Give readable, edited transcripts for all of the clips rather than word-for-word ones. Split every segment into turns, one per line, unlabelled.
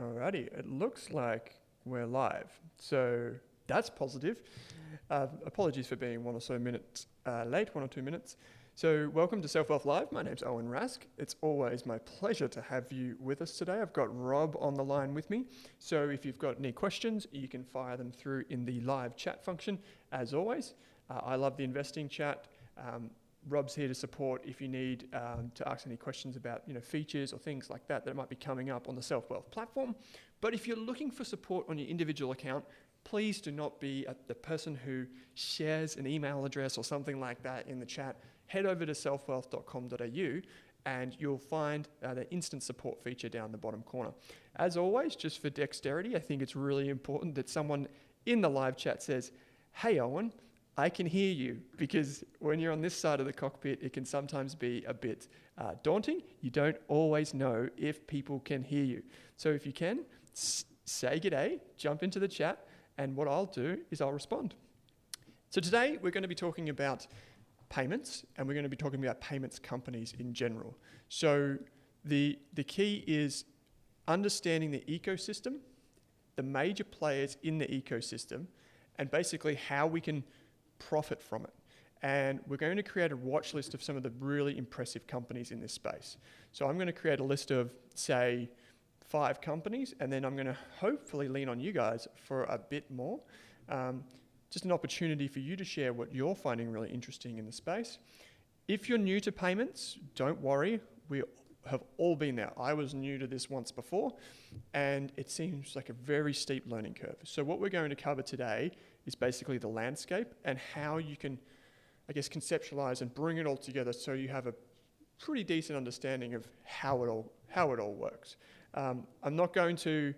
Alrighty, it looks like we're live, so that's positive. Apologies for being 1 or so minutes late, 1 or 2 minutes. So welcome to SelfWealth Live. My name's Owen Rask. It's always my pleasure to have you with us today. I've got Rob on the line with me. So if you've got any questions, you can fire them through in the live chat function. As always, I love the investing chat. Rob's here to support if you need to ask any questions about features or things like that might be coming up on the SelfWealth platform. But if you're looking for support on your individual account, please do not be the person who shares an email address or something like that in the chat. Head over to selfwealth.com.au and you'll find the instant support feature down the bottom corner. As always, just for dexterity, I think it's really important that someone in the live chat says, "Hey Owen, I can hear you," because when you're on this side of the cockpit, it can sometimes be a bit daunting. You don't always know if people can hear you. So if you can, say g'day, jump into the chat, and what I'll do is I'll respond. So today we're going to be talking about payments, and we're going to be talking about payments companies in general. So the key is understanding the ecosystem, the major players in the ecosystem, and basically how we can profit from it. And we're going to create a watch list of some of the really impressive companies in this space. So I'm going to create a list of, say, 5 companies, and then I'm going to hopefully lean on you guys for a bit more. Just an opportunity for you to share what you're finding really interesting in the space. If you're new to payments, don't worry. We have all been there. I was new to this once before, and it seems like a very steep learning curve. So what we're going to cover today is basically the landscape and how you can, I guess, conceptualize and bring it all together so you have a pretty decent understanding of how it all works. I'm not going to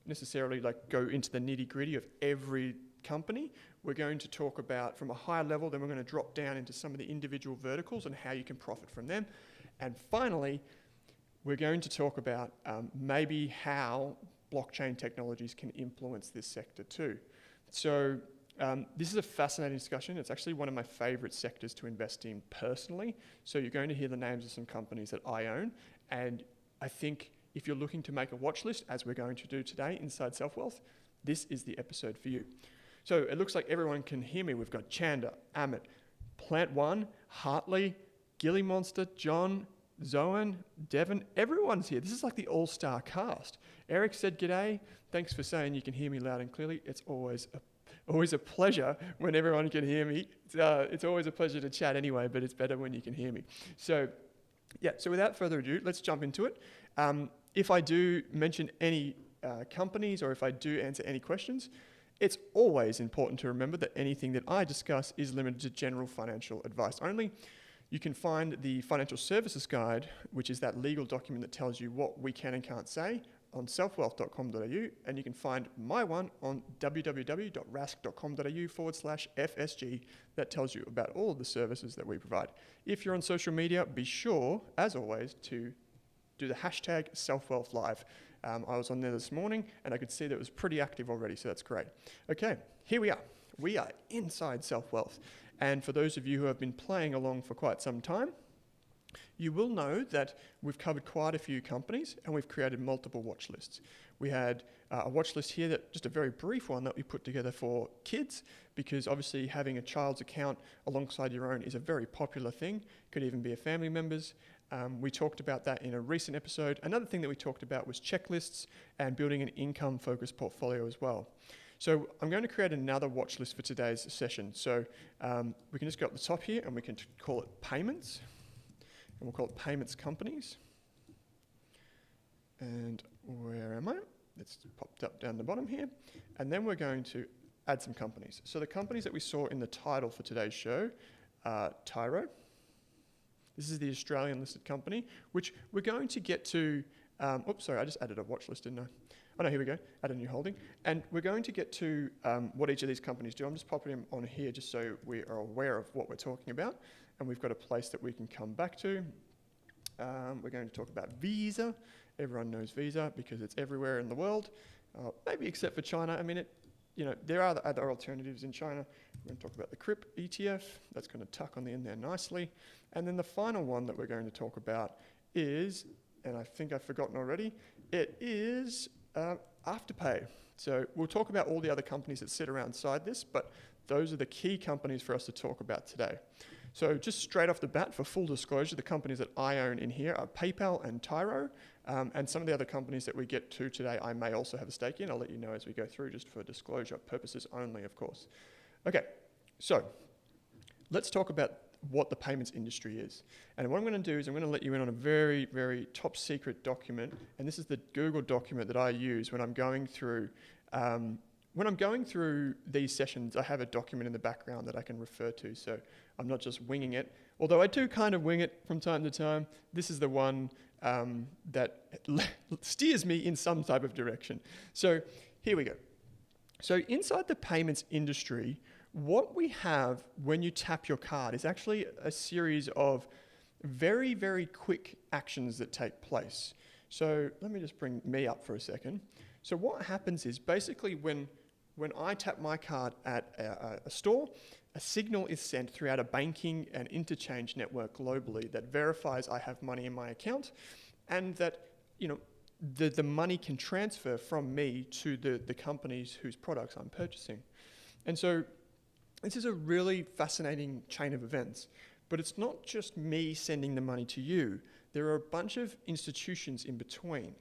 necessarily go into the nitty-gritty of every company. We're going to talk about from a higher level, then we're going to drop down into some of the individual verticals and how you can profit from them. And finally, we're going to talk about maybe how blockchain technologies can influence this sector too. So this is a fascinating discussion. It's actually one of my favorite sectors to invest in personally. So you're going to hear the names of some companies that I own. And I think if you're looking to make a watch list, as we're going to do today inside SelfWealth, this is the episode for you. So it looks like everyone can hear me. We've got Chanda, Amit, Plant One, Hartley, Gilly Monster, John, Zoan, Devon, everyone's here. This is like the all-star cast. Eric said g'day. Thanks for saying you can hear me loud and clearly. It's always a pleasure when everyone can hear me. It's always a pleasure to chat anyway, but it's better when you can hear me. So without further ado, let's jump into it. If I do mention any companies or if I do answer any questions, it's always important to remember that anything that I discuss is limited to general financial advice only. You can find the Financial Services Guide, which is that legal document that tells you what we can and can't say, on selfwealth.com.au, and you can find my one on www.rask.com.au/FSG that tells you about all of the services that we provide. If you're on social media, be sure, as always, to do the hashtag SelfWealthLive. I was on there this morning, and I could see that it was pretty active already, so that's great. Okay, here we are. We are inside SelfWealth. And for those of you who have been playing along for quite some time, you will know that we've covered quite a few companies and we've created multiple watch lists. We had a watch list here, that just a very brief one that we put together for kids, because obviously having a child's account alongside your own is a very popular thing. Could even be a family member's. We talked about that in a recent episode. Another thing that we talked about was checklists and building an income-focused portfolio as well. So I'm going to create another watch list for today's session. So we can just go up the top here and we can call it payments. And we'll call it payments companies. And where am I? It's popped up down the bottom here. And then we're going to add some companies. So the companies that we saw in the title for today's show are Tyro. This is the Australian listed company, which we're going to get to. Oops, sorry, I just added a watch list, didn't I? Oh no, here we go, add a new holding. And we're going to get to what each of these companies do. I'm just popping them on here just so we are aware of what we're talking about. And we've got a place that we can come back to. We're going to talk about Visa. Everyone knows Visa because it's everywhere in the world, maybe except for China. I mean, there are other alternatives in China. We're going to talk about the CRYP ETF. That's going to tuck on the end there nicely. And then the final one that we're going to talk about is and I think I've forgotten already. It is Afterpay. So we'll talk about all the other companies that sit alongside this, but those are the key companies for us to talk about today. So just straight off the bat, for full disclosure, the companies that I own in here are PayPal and Tyro, and some of the other companies that we get to today I may also have a stake in. I'll let you know as we go through, just for disclosure purposes only, of course. Okay, so let's talk about what the payments industry is. And what I'm going to do is I'm going to let you in on a very, very top secret document, and this is the Google document that I use when I'm going through these sessions. I have a document in the background that I can refer to, so I'm not just winging it. Although I do kind of wing it from time to time, this is the one that steers me in some type of direction. So here we go. So inside the payments industry, what we have when you tap your card is actually a series of very, very quick actions that take place. So let me just bring me up for a second. So what happens is basically when I tap my card at a store, a signal is sent throughout a banking and interchange network globally that verifies I have money in my account, and that the money can transfer from me to the companies whose products I'm purchasing. And so this is a really fascinating chain of events, but it's not just me sending the money to you. There are a bunch of institutions in between,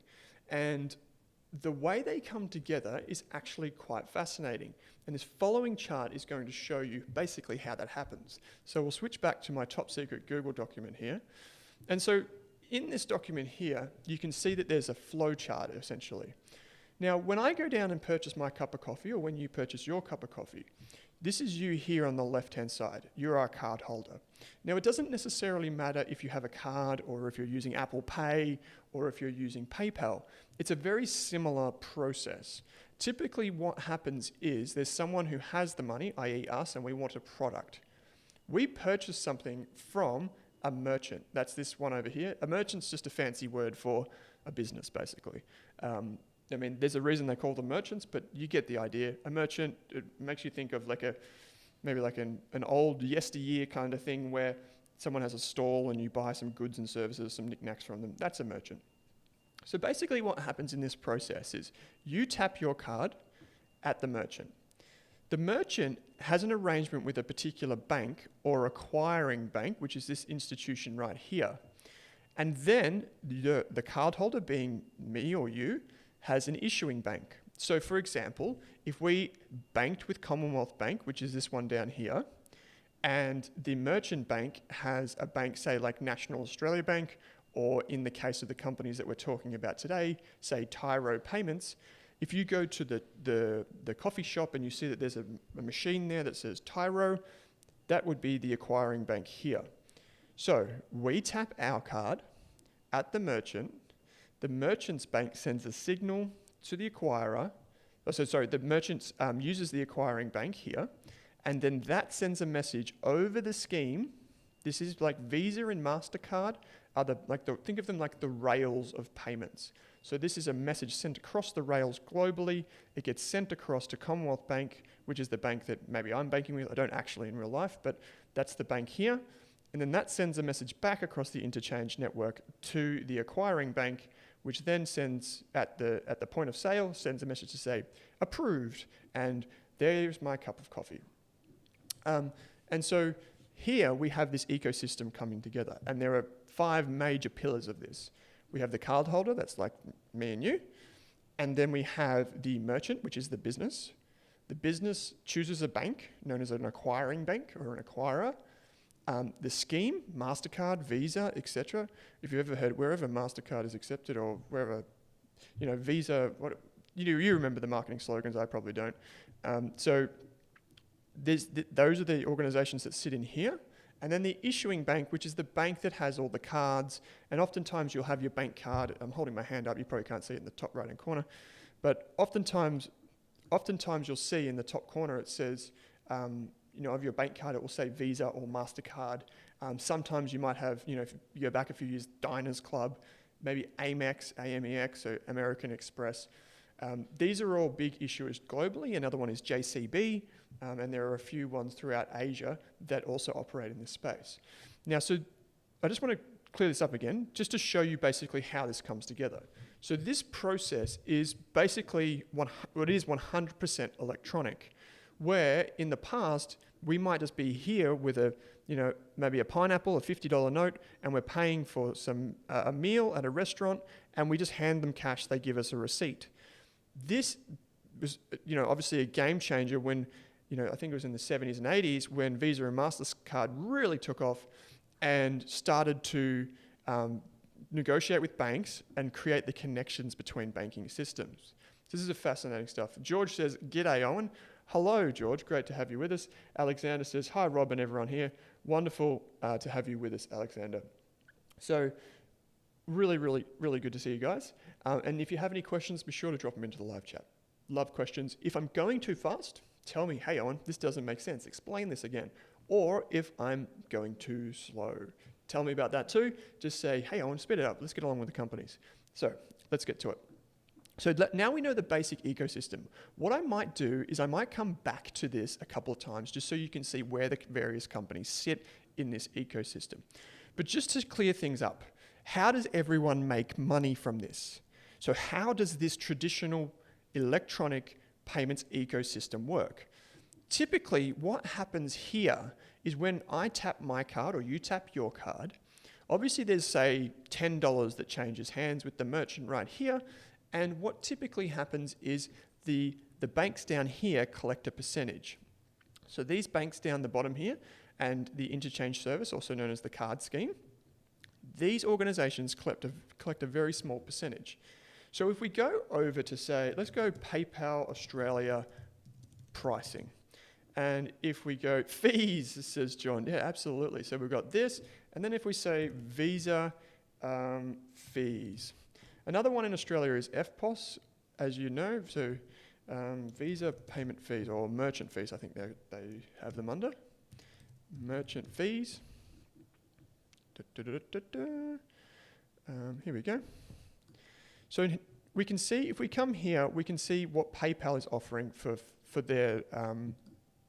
and the way they come together is actually quite fascinating. And this following chart is going to show you basically how that happens. So we'll switch back to my top secret Google document here. And so in this document here, you can see that there's a flow chart essentially. Now, when I go down and purchase my cup of coffee, or when you purchase your cup of coffee, this is you here on the left-hand side. You're our card holder. Now, it doesn't necessarily matter if you have a card or if you're using Apple Pay or if you're using PayPal. It's a very similar process. Typically, what happens is there's someone who has the money, i.e. us, and we want a product. We purchase something from a merchant. That's this one over here. A merchant's just a fancy word for a business, basically. I mean, there's a reason they call them merchants, but you get the idea. A merchant, it makes you think of maybe like an old yesteryear kind of thing where someone has a stall and you buy some goods and services, some knickknacks from them. That's a merchant. So basically what happens in this process is you tap your card at the merchant. The merchant has an arrangement with a particular bank or acquiring bank, which is this institution right here. And then the cardholder, being me or you, has an issuing bank. So for example, if we banked with Commonwealth Bank, which is this one down here, and the merchant bank has a bank, say like National Australia Bank, or in the case of the companies that we're talking about today, say Tyro Payments, if you go to the coffee shop and you see that there's a machine there that says Tyro, that would be the acquiring bank here. So we tap our card at the merchant's bank sends a signal to the acquirer. The merchant uses the acquiring bank here, and then that sends a message over the scheme. This is like Visa and MasterCard think of them like the rails of payments. So this is a message sent across the rails globally. It gets sent across to Commonwealth Bank, which is the bank that maybe I'm banking with. I don't actually in real life, but that's the bank here. And then that sends a message back across the interchange network to the acquiring bank, which then sends at the point of sale, sends a message to say, approved, and there's my cup of coffee. And so here we have this ecosystem coming together, and there are 5 major pillars of this. We have the card holder, that's like me and you, and then we have the merchant, which is the business. The business chooses a bank, known as an acquiring bank or an acquirer. The scheme, MasterCard, Visa, etc. If you've ever heard wherever MasterCard is accepted or wherever, Visa, you remember the marketing slogans, I probably don't. So those are the organizations that sit in here. And then the issuing bank, which is the bank that has all the cards. And oftentimes you'll have your bank card. I'm holding my hand up, you probably can't see it in the top right-hand corner. But oftentimes you'll see in the top corner it says, of your bank card, it will say Visa or MasterCard. Sometimes you might have, if you go back a few years, Diners Club, maybe Amex, AMEX, so American Express. These are all big issuers globally. Another one is JCB, and there are a few ones throughout Asia that also operate in this space. Now, so I just want to clear this up again, just to show you basically how this comes together. So this process is basically it is 100% electronic, where in the past, we might just be here with maybe a pineapple, a $50 note, and we're paying for a meal at a restaurant, and we just hand them cash, they give us a receipt. This was, obviously a game changer when, I think it was in the 70s and 80s when Visa and MasterCard really took off and started to negotiate with banks and create the connections between banking systems. So this is a fascinating stuff. George says, "G'day, Owen." Hello, George. Great to have you with us. Alexander says, "Hi, Rob and everyone here. Wonderful to have you with us, Alexander." So really, really, really good to see you guys. And if you have any questions, be sure to drop them into the live chat. Love questions. If I'm going too fast, tell me, "Hey, Owen, this doesn't make sense. Explain this again." Or if I'm going too slow, tell me about that too. Just say, "Hey, Owen, speed it up. Let's get along with the companies." So let's get to it. So now we know the basic ecosystem. What I might do is I might come back to this a couple of times just so you can see where the various companies sit in this ecosystem. But just to clear things up, how does everyone make money from this? So how does this traditional electronic payments ecosystem work? Typically, what happens here is when I tap my card or you tap your card, obviously there's, say, $10 that changes hands with the merchant right here. And what typically happens is the banks down here collect a percentage. So these banks down the bottom here and the interchange service, also known as the card scheme, these organizations collect a very small percentage. So if we go over to say, let's go PayPal Australia pricing. And if we go fees, says John, yeah, absolutely. So we've got this. And then if we say Visa fees. Another one in Australia is FPOS, as you know. So Visa payment fees or merchant fees, I think they have them under. Merchant fees. Here we go. So we can see, if we come here, we can see what PayPal is offering for their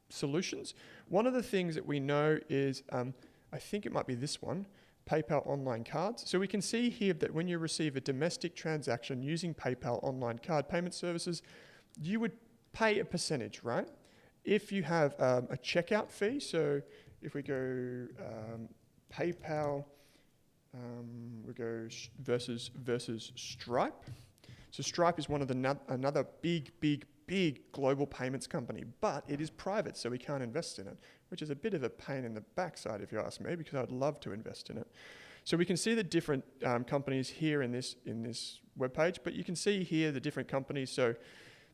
solutions. One of the things that we know is, I think it might be this one, PayPal online cards. So we can see here that when you receive a domestic transaction using PayPal online card payment services, you would pay a percentage, right? If you have a checkout fee, so if we go PayPal, we go versus STRYP. So STRYP is one of another big global payments company, but it is private, so we can't invest in it, which is a bit of a pain in the backside, if you ask me, because I'd love to invest in it. So we can see the different companies here in this webpage, but you can see here the different companies. So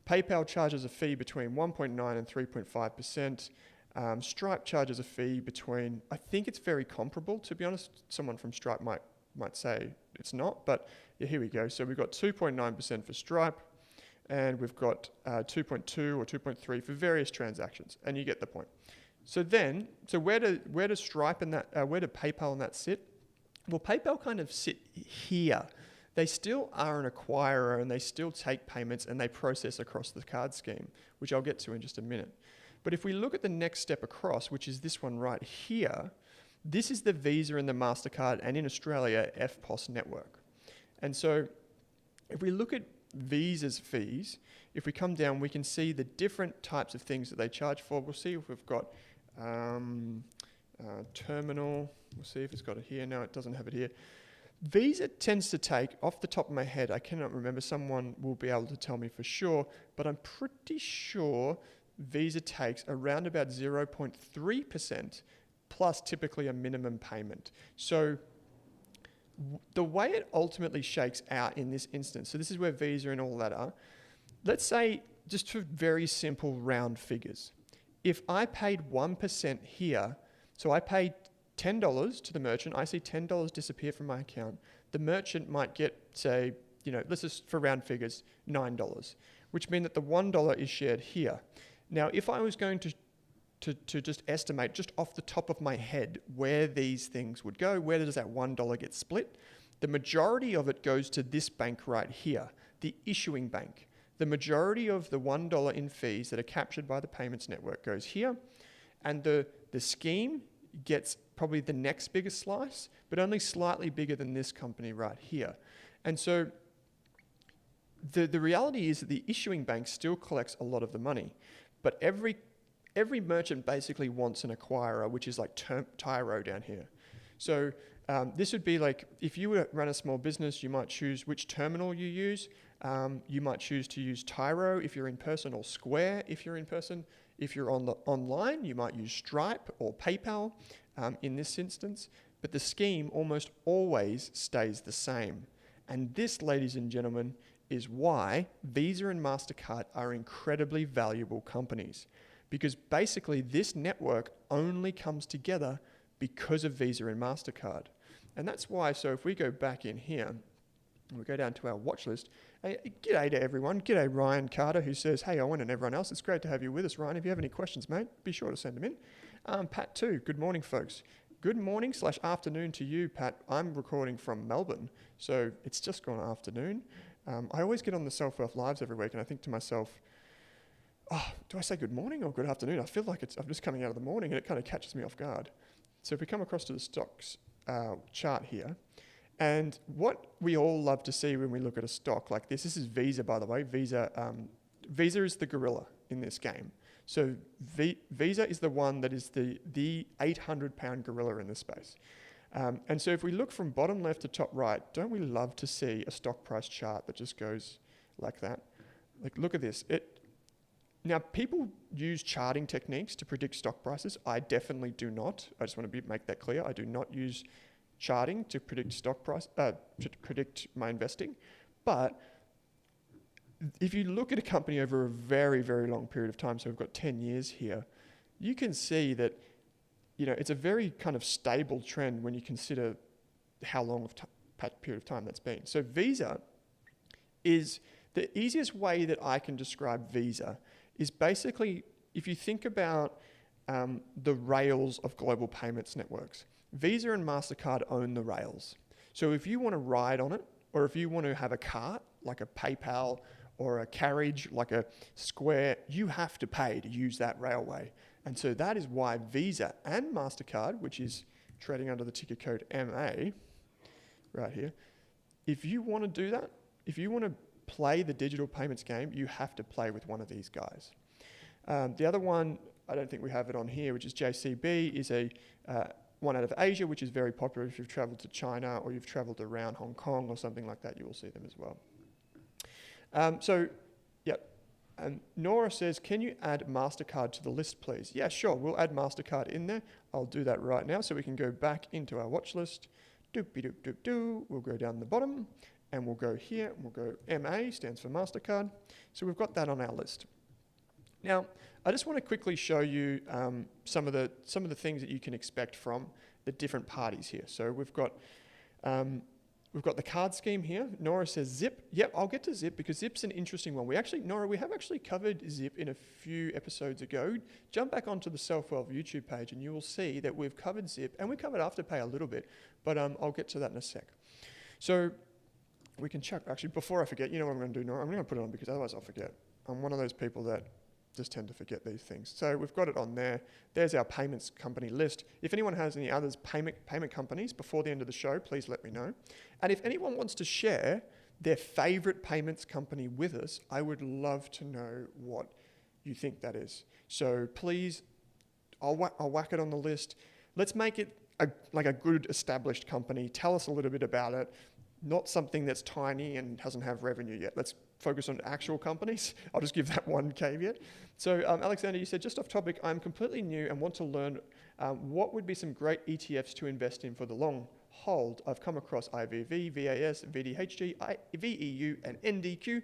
PayPal charges a fee between 1.9 and 3.5%. STRYP charges a fee between, I think it's very comparable, to be honest. Someone from STRYP might say it's not, but yeah, here we go. So we've got 2.9% for STRYP, and we've got 2.2 or 2.3 for various transactions, and you get the point. So where do STRYP and where do PayPal and that sit? Well, PayPal kind of sit here. They still are an acquirer, and they still take payments, and they process across the card scheme, which I'll get to in just a minute. But if we look at the next step across, which is this one right here, this is the Visa and the MasterCard, and in Australia, FPOS network. And so if we look at Visa's fees, if we come down, we can see the different types of things that they charge for. We'll see if we've got terminal. We'll see if it's got it here. No, it doesn't have it here. Visa tends to take, off the top of my head, I cannot remember, someone will be able to tell me for sure, but I'm pretty sure Visa takes around about 0.3% plus typically a minimum payment. So the way it ultimately shakes out in this instance, so this is where Visa and all that are, let's say, just for very simple round figures, if I paid 1% here, so I paid $10 to the merchant, I see $10 disappear from my account, the merchant might get, say, let's just, for round figures, $9, which means that the $1 is shared here. Now, if I was going to just estimate, just off the top of my head, where these things would go, where does that $1 get split? The majority of it goes to this bank right here, the issuing bank. The majority of the $1 in fees that are captured by the payments network goes here, and the scheme gets probably the next biggest slice, but only slightly bigger than this company right here. And so the reality is that the issuing bank still collects a lot of the money, but every merchant basically wants an acquirer, which is like Tyro down here. So this would be like, if you were to run a small business, you might choose which terminal you use. You might choose to use Tyro if you're in person, or Square if you're in person. If you're online, you might use Stripe or PayPal in this instance. But the scheme almost always stays the same. And this, ladies and gentlemen, is why Visa and MasterCard are incredibly valuable companies. Because basically this network only comes together because of Visa and MasterCard. And that's why, so if we go back in here, and we go down to our watch list, g'day to everyone. G'day Ryan Carter, who says, hey Owen and everyone else, it's great to have you with us. Ryan, if you have any questions, mate, be sure to send them in. Pat too, good morning folks. Good morning / afternoon to you, Pat. I'm recording from Melbourne, so it's just gone afternoon. I always get on the SelfWealth Lives every week and I think to myself, oh, do I say good morning or good afternoon? I feel like I'm just coming out of the morning and it kind of catches me off guard. So if we come across to the stocks chart here, and what we all love to see when we look at a stock like this is Visa, by the way. Visa is the gorilla in this game. So Visa is the one that is the 800-pound gorilla in this space. And so if we look from bottom left to top right, don't we love to see a stock price chart that just goes like that? Like, look at this. Now, people use charting techniques to predict stock prices. I definitely do not. I just want to make that clear. I do not use charting to predict stock price, to predict my investing. But if you look at a company over a very, very long period of time, so we've got 10 years here, you can see that, you know, it's a very kind of stable trend when you consider how long of period of time that's been. So Visa is the easiest way that I can describe Visa is basically, if you think about the rails of global payments networks, Visa and MasterCard own the rails. So if you want to ride on it, or if you want to have a cart, like a PayPal, or a carriage, like a Square, you have to pay to use that railway. And so that is why Visa and MasterCard, which is trading under the ticker code MA, right here, if you want to do that, if you want to play the digital payments game, you have to play with one of these guys. The other one, I don't think we have it on here, which is JCB, is a one out of Asia, which is very popular. If you've traveled to China or you've traveled around Hong Kong or something like that, you will see them as well. Nora says, can you add MasterCard to the list, please? Yeah, sure. We'll add MasterCard in there. I'll do that right now. So we can go back into our watch list. Doop-be-doop-doop-doo. We'll go down the bottom and we'll go here. And we'll go MA, stands for MasterCard. So we've got that on our list. Now, I just want to quickly show you some of the things that you can expect from the different parties here. So we've got the card scheme here. Nora says Zip. Yep, I'll get to Zip because Zip's an interesting one. Nora, we have actually covered Zip in a few episodes ago. Jump back onto the SelfWealth YouTube page and you will see that we've covered Zip and we covered Afterpay a little bit, but I'll get to that in a sec. So we can check, actually, before I forget, you know what I'm going to do, Nora? I'm going to put it on because otherwise I'll forget. I'm one of those people that just tend to forget these things. So we've got it on there. There's our payments company list. If anyone has any others payment companies before the end of the show, please let me know. And if anyone wants to share their favorite payments company with us, I would love to know what you think that is. So please, I'll whack it on the list. Let's make it like a good established company. Tell us a little bit about it. Not something that's tiny and doesn't have revenue yet. Let's focus on actual companies. I'll just give that one caveat. So Alexander, you said, just off topic, I'm completely new and want to learn what would be some great ETFs to invest in for the long hold. I've come across IVV, VAS, VDHG, VEU, and NDQ.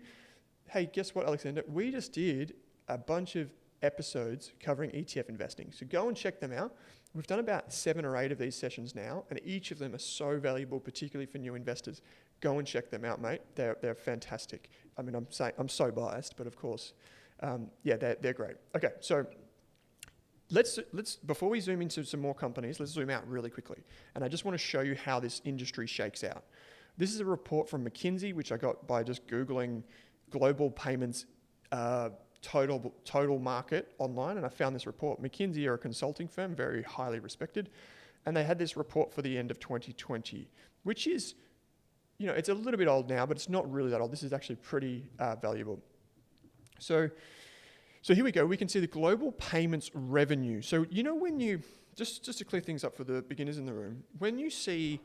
Hey, guess what, Alexander? We just did a bunch of episodes covering ETF investing. So go and check them out. We've done about 7 or 8 of these sessions now, and each of them are so valuable, particularly for new investors. Go and check them out, mate. They're fantastic. I mean, I'm so biased, but of course, they're great. Okay, so let's before we zoom into some more companies, let's zoom out really quickly. And I just want to show you how this industry shakes out. This is a report from McKinsey, which I got by just Googling global payments total market online, and I found this report. McKinsey are a consulting firm, very highly respected, and they had this report for the end of 2020, which is, it's a little bit old now, but it's not really that old. This is actually pretty valuable. So here we go. We can see the global payments revenue. So when you, just to clear things up for the beginners in the room, when you see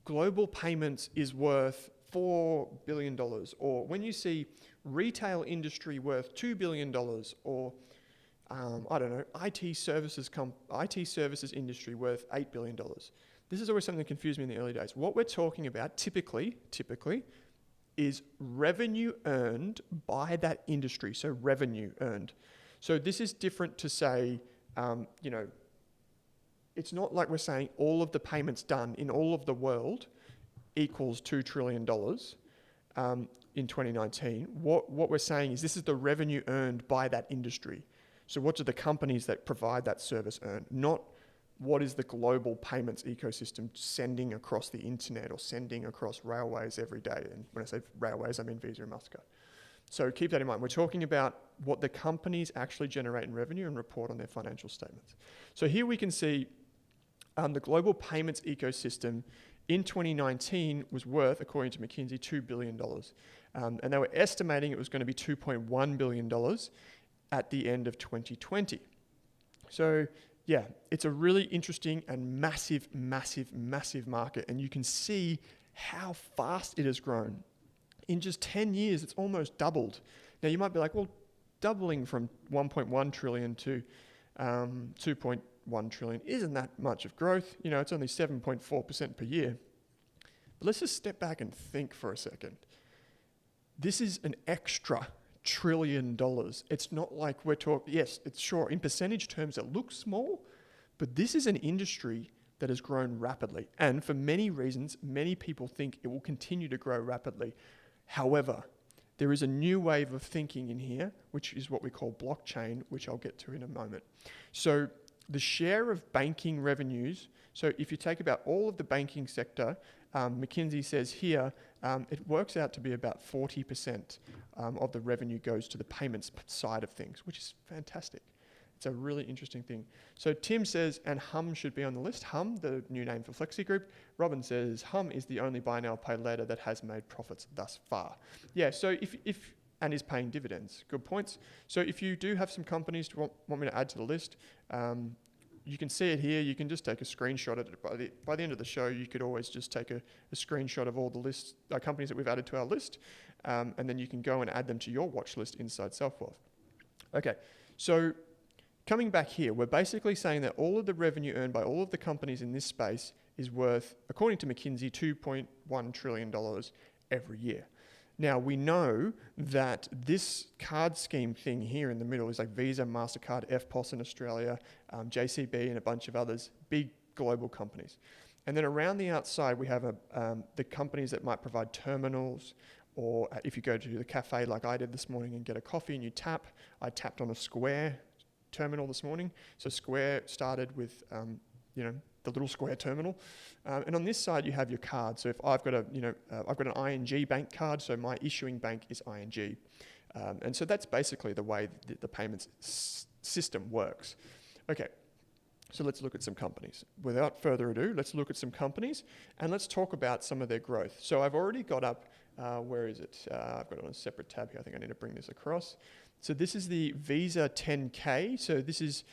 global payments is worth $4 billion, or when you see retail industry worth $2 billion, or I don't know, IT services industry worth $8 billion. This is always something that confused me in the early days. What we're talking about typically is revenue earned by that industry. So revenue earned. So this is different to say, it's not like we're saying all of the payments done in all of the world equals $2 trillion in 2019. What we're saying is this is the revenue earned by that industry. So what do the companies that provide that service earn? Not what is the global payments ecosystem sending across the internet or sending across railways every day. And when I say railways, I mean Visa and MasterCard. So keep that in mind. We're talking about what the companies actually generate in revenue and report on their financial statements. So here we can see the global payments ecosystem in 2019 was worth, according to McKinsey, $2 billion. And they were estimating it was going to be $2.1 billion at the end of 2020. So yeah, it's a really interesting and massive market. And you can see how fast it has grown. In just 10 years, it's almost doubled. Now you might be like, well, doubling from 1.1 trillion to 2.1 trillion isn't that much of growth. It's only 7.4% per year. But let's just step back and think for a second. This is an extra $1 trillion. It's not like we're talking, yes, it's sure, in percentage terms it looks small, but this is an industry that has grown rapidly. And for many reasons, many people think it will continue to grow rapidly. However, there is a new wave of thinking in here, which is what we call blockchain, which I'll get to in a moment. So the share of banking revenues, so if you take about all of the banking sector, McKinsey says here, it works out to be about 40% of the revenue goes to the payments side of things, which is fantastic. It's a really interesting thing. So Tim says, and Hum should be on the list. Hum, the new name for Flexi Group. Robin says, Hum is the only buy now, pay later that has made profits thus far. Yeah, so if and is paying dividends. Good points. So if you do have some companies to want me to add to the list, you can see it here. You can just take a screenshot of it. By the end of the show, you could always just take a screenshot of all the lists, companies that we've added to our list, and then you can go and add them to your watch list inside SelfWealth. Okay, so coming back here, we're basically saying that all of the revenue earned by all of the companies in this space is worth, according to McKinsey, $2.1 trillion every year. Now, we know that this card scheme thing here in the middle is like Visa, MasterCard, FPOS in Australia, JCB and a bunch of others, big global companies. And then around the outside, we have the companies that might provide terminals, or if you go to the cafe like I did this morning and get a coffee and you tap, I tapped on a Square terminal this morning. So Square started with, the little Square terminal. And on this side, you have your card. So if I've got I've got an ING bank card, so my issuing bank is ING. And so that's basically the way the payments system works. Okay, so let's look at some companies. Without further ado, let's look at some companies and let's talk about some of their growth. So I've already got up, where is it? I've got it on a separate tab here. I think I need to bring this across. So this is the Visa 10K. So this is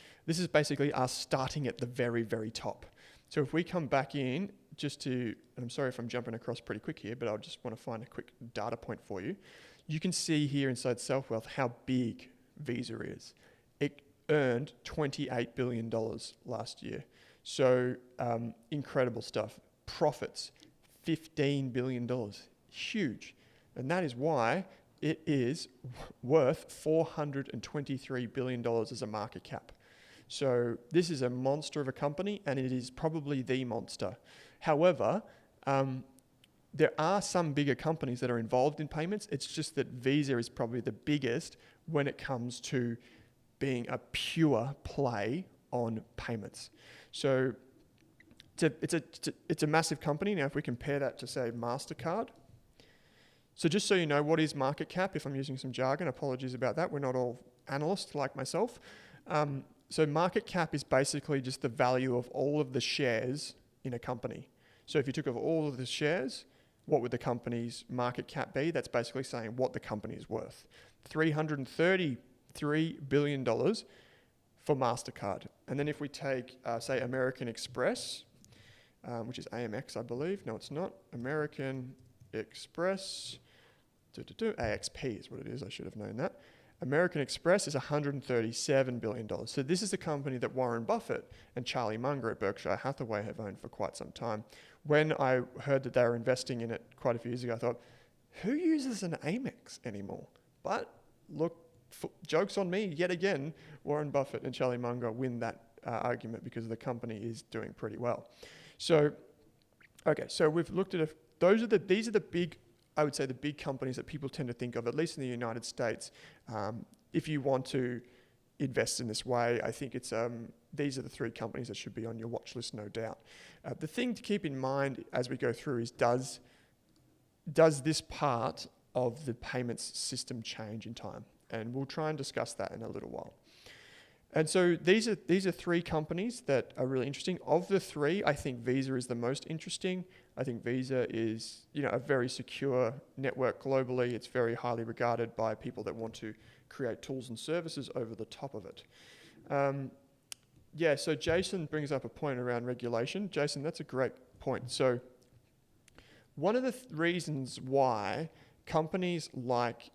basically us starting at the very, very top. So if we come back in and I'm sorry if I'm jumping across pretty quick here, but I just want to find a quick data point for you. You can see here inside SelfWealth how big Visa is. It earned $28 billion last year. So incredible stuff. Profits, $15 billion. Huge. And that is why it is worth $423 billion as a market cap. So this is a monster of a company, and it is probably the monster. However, there are some bigger companies that are involved in payments. It's just that Visa is probably the biggest when it comes to being a pure play on payments. So it's a massive company. Now, if we compare that to, say, MasterCard. So just so you know, what is market cap? If I'm using some jargon, apologies about that. We're not all analysts like myself. So market cap is basically just the value of all of the shares in a company. So if you took of all of the shares, what would the company's market cap be? That's basically saying what the company is worth. $333 billion for MasterCard. And then if we take, say, American Express, which is AMX, I believe. No, it's not. American Express, AXP is what it is. I should have known that. American Express is $137 billion. So this is a company that Warren Buffett and Charlie Munger at Berkshire Hathaway have owned for quite some time. When I heard that they were investing in it quite a few years ago, I thought, who uses an Amex anymore? But look, joke's on me, yet again, Warren Buffett and Charlie Munger win that argument because the company is doing pretty well. So, okay, so we've looked at, these are the big, I would say the big companies that people tend to think of, at least in the United States. If you want to invest in this way, I think it's these are the three companies that should be on your watch list, no doubt. The thing to keep in mind as we go through is does this part of the payments system change in time? And we'll try and discuss that in a little while. And so these are three companies that are really interesting. Of the three, I think Visa is the most interesting. I think Visa is, a very secure network globally. It's very highly regarded by people that want to create tools and services over the top of it. So Jason brings up a point around regulation. Jason, that's a great point. So one of the reasons why companies like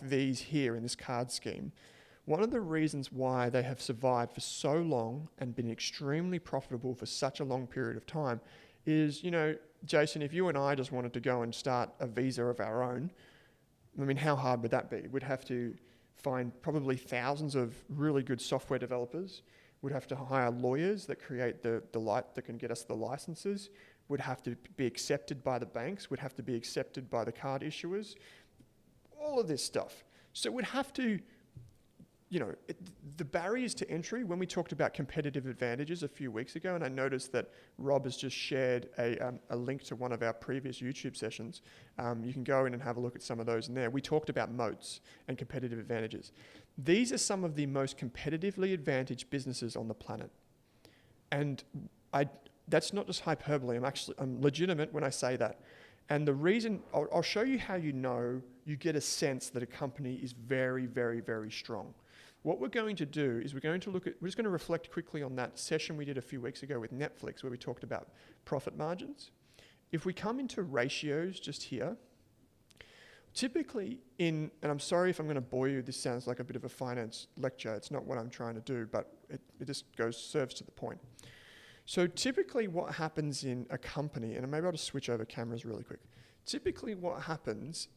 these here in this card scheme, one of the reasons why they have survived for so long and been extremely profitable for such a long period of time is, Jason, if you and I just wanted to go and start a Visa of our own, I mean, how hard would that be? We'd have to find probably thousands of really good software developers. We'd have to hire lawyers that create that can get us the licenses. Would have to be accepted by the banks. Would have to be accepted by the card issuers. All of this stuff. So we'd have to, the barriers to entry, when we talked about competitive advantages a few weeks ago, and I noticed that Rob has just shared a link to one of our previous YouTube sessions. You can go in and have a look at some of those in there. We talked about moats and competitive advantages. These are some of the most competitively advantaged businesses on the planet. And that's not just hyperbole. I'm legitimate when I say that. And the reason, I'll show you how you get a sense that a company is very, very, very strong. What we're going to do is we're just going to reflect quickly on that session we did a few weeks ago with Netflix where we talked about profit margins. If we come into ratios just here, typically and I'm sorry if I'm going to bore you, this sounds like a bit of a finance lecture. It's not what I'm trying to do, but it just serves to the point. So typically what happens in a company, and maybe I'll just switch over cameras really quick. Typically what happens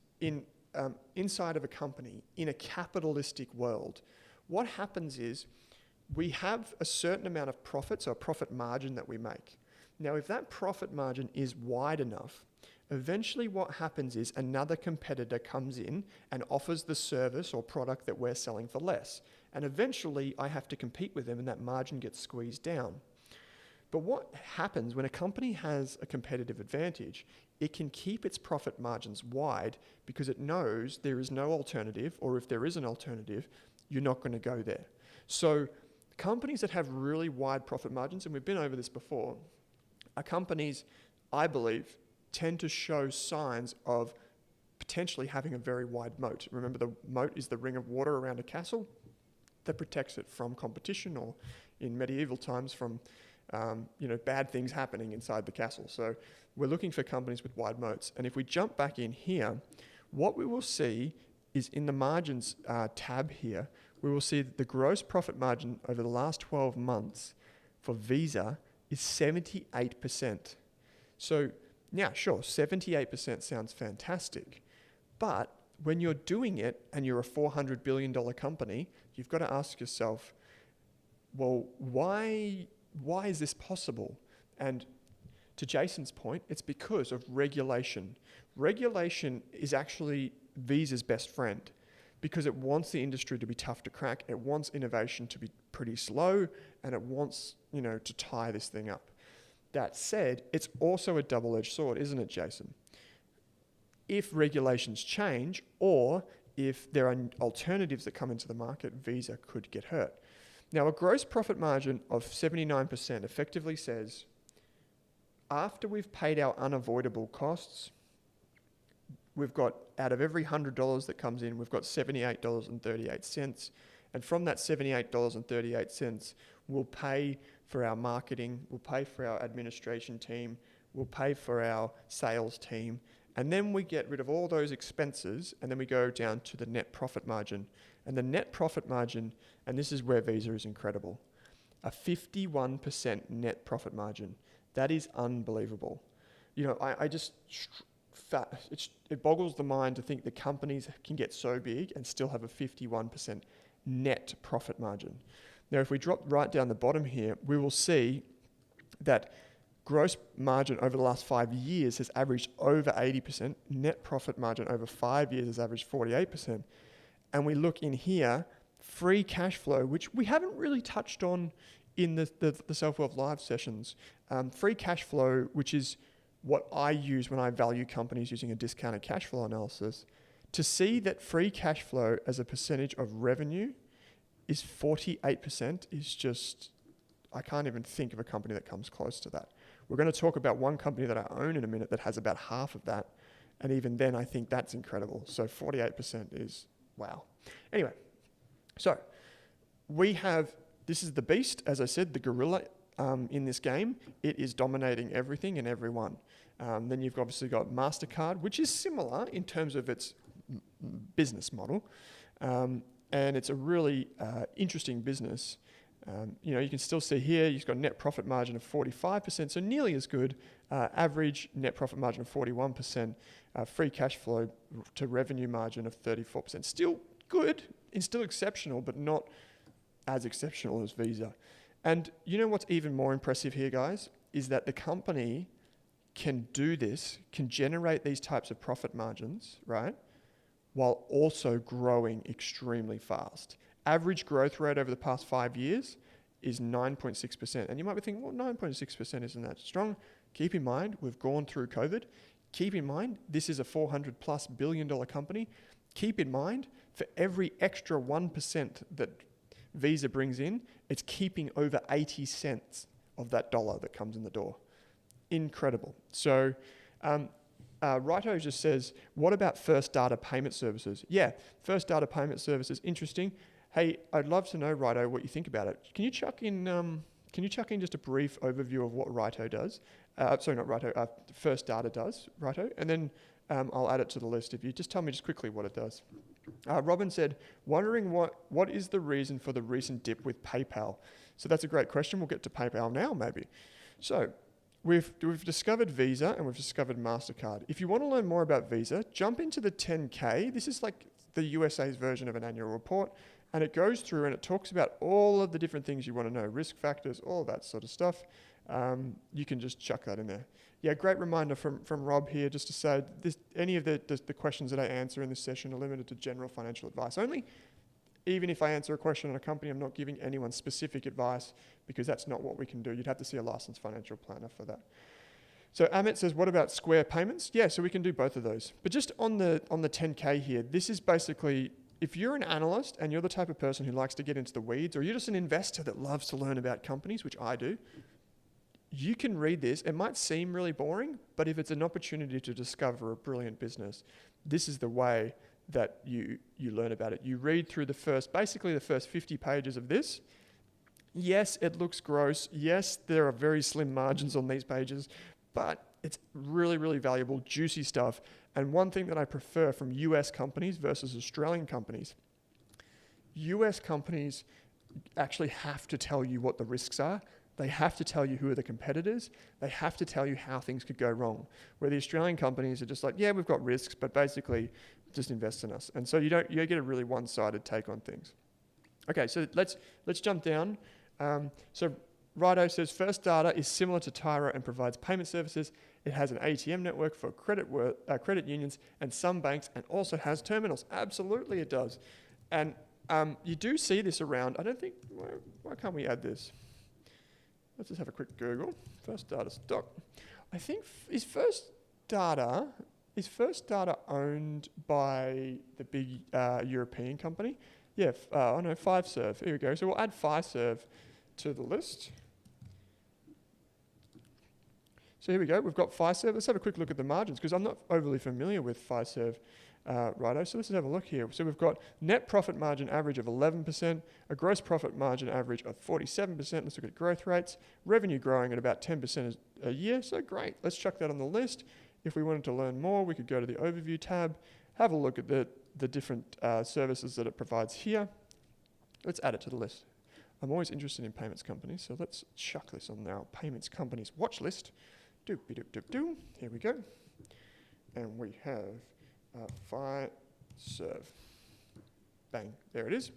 inside of a company in a capitalistic world, what happens is we have a certain amount of profit, so a profit margin that we make. Now, if that profit margin is wide enough, eventually what happens is another competitor comes in and offers the service or product that we're selling for less. And eventually I have to compete with them and that margin gets squeezed down. But what happens when a company has a competitive advantage, it can keep its profit margins wide because it knows there is no alternative, or if there is an alternative, you're not going to go there. So companies that have really wide profit margins, and we've been over this before, are companies, I believe, tend to show signs of potentially having a very wide moat. Remember, the moat is the ring of water around a castle that protects it from competition, or in medieval times from bad things happening inside the castle. So we're looking for companies with wide moats. And if we jump back in here, what we will see is in the margins tab here, we will see that the gross profit margin over the last 12 months for Visa is 78%. So yeah, sure, 78% sounds fantastic. But when you're doing it and you're a $400 billion company, you've got to ask yourself, well, why is this possible? And to Jason's point, it's because of regulation. Regulation is actually Visa's best friend because it wants the industry to be tough to crack. It wants innovation to be pretty slow, and it wants, to tie this thing up. That said, it's also a double-edged sword, isn't it, Jason? If regulations change, or if there are alternatives that come into the market, Visa could get hurt. Now, a gross profit margin of 79% effectively says, after we've paid our unavoidable costs, we've got, out of every $100 that comes in, we've got $78.38. And from that $78.38, we'll pay for our marketing, we'll pay for our administration team, we'll pay for our sales team, and then we get rid of all those expenses, and then we go down to the net profit margin. And the net profit margin, and this is where Visa is incredible, a 51% net profit margin. That is unbelievable. You know, it boggles the mind to think that companies can get so big and still have a 51% net profit margin. Now, if we drop right down the bottom here, we will see that gross margin over the last 5 years has averaged over 80%. Net profit margin over 5 years has averaged 48%. And we look in here, free cash flow, which we haven't really touched on in the SelfWealth Live sessions. Free cash flow, which is what I use when I value companies using a discounted cash flow analysis, to see that free cash flow as a percentage of revenue is 48% is just, I can't even think of a company that comes close to that. We're going to talk about one company that I own in a minute that has about half of that. And even then, I think that's incredible. So 48% is, wow. Anyway, so we have, this is the beast, as I said, the gorilla in this game. It is dominating everything and everyone. Then you've obviously got MasterCard, which is similar in terms of its business model. And it's a really interesting business. You know, you can still see here, you've got net profit margin of 45%, so nearly as good. Average net profit margin of 41%, free cash flow to revenue margin of 34%. Still good, and still exceptional, but not as exceptional as Visa. And you know what's even more impressive here, guys, is that the company can do this, can generate these types of profit margins, right, while also growing extremely fast. Average growth rate over the past 5 years is 9.6%. And you might be thinking, well, 9.6% isn't that strong. Keep in mind, we've gone through COVID. Keep in mind, this is a $400+ billion company. Keep in mind, for every extra 1% that Visa brings in, it's keeping over 80 cents of that dollar that comes in the door. Incredible. So, Rito just says, what about first data payment services? Yeah, first data payment services, interesting. Hey, I'd love to know, Rito, what you think about it. Can you chuck in just a brief overview of what Rito does? Sorry, not Rito, first data does, Rito, and then I'll add it to the list. If you just tell me just quickly what it does. Robin said, wondering what is the reason for the recent dip with PayPal? So that's a great question. We'll get to PayPal now, maybe. So we've discovered Visa and we've discovered MasterCard. If you want to learn more about Visa, jump into the 10K. This is like the USA's version of an annual report. And it goes through and it talks about all of the different things you want to know, risk factors, all that sort of stuff. You can just chuck that in there. Yeah, great reminder from Rob here just to say any of the questions that I answer in this session are limited to general financial advice only. Even if I answer a question on a company, I'm not giving anyone specific advice because that's not what we can do. You'd have to see a licensed financial planner for that. So Amit says, what about Square payments? Yeah, so we can do both of those. But just on the 10K here, this is basically, if you're an analyst and you're the type of person who likes to get into the weeds, or you're just an investor that loves to learn about companies, which I do, you can read this. It might seem really boring, but if it's an opportunity to discover a brilliant business, this is the way that you learn about it. You read through basically the first 50 pages of this. Yes, it looks gross. Yes, there are very slim margins on these pages, but it's really, really valuable, juicy stuff. And one thing that I prefer from US companies versus Australian companies, US companies actually have to tell you what the risks are. They have to tell you who are the competitors. They have to tell you how things could go wrong. Where the Australian companies are just like, yeah, we've got risks, but basically just invest in us. And so you get a really one-sided take on things. Okay, so let's jump down. So Rito says, First Data is similar to Tyro and provides payment services. It has an ATM network for credit unions and some banks, and also has terminals. Absolutely it does. And you do see this around. I don't think, why can't we add this? Let's just have a quick Google. First Data stock. I think, is First Data owned by the big European company? Yeah, Fiserv. Here we go. So we'll add Fiserv to the list. So here we go. We've got Fiserv. Let's have a quick look at the margins because I'm not overly familiar with Fiserv. Righto, so let's have a look here. So we've got net profit margin average of 11%, a gross profit margin average of 47%. Let's look at growth rates. Revenue growing at about 10% a year. So great. Let's chuck that on the list. If we wanted to learn more, we could go to the overview tab, have a look at the different services that it provides here. Let's add it to the list. I'm always interested in payments companies, so let's chuck this on our payments companies watch list. Doop-be-doop-doop-doo. Here we go. And we have Fiserv. Bang, there it is.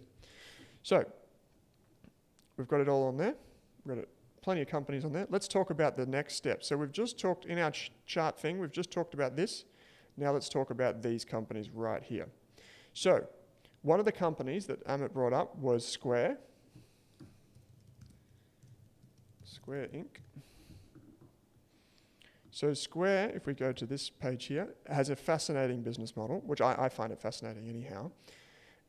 So we've got it all on there. We've got plenty of companies on there. Let's talk about the next step. So we've just talked in our chart thing, we've just talked about this. Now let's talk about these companies right here. So one of the companies that Amit brought up was Square. Square Inc. So Square, if we go to this page here, has a fascinating business model, which I find it fascinating anyhow.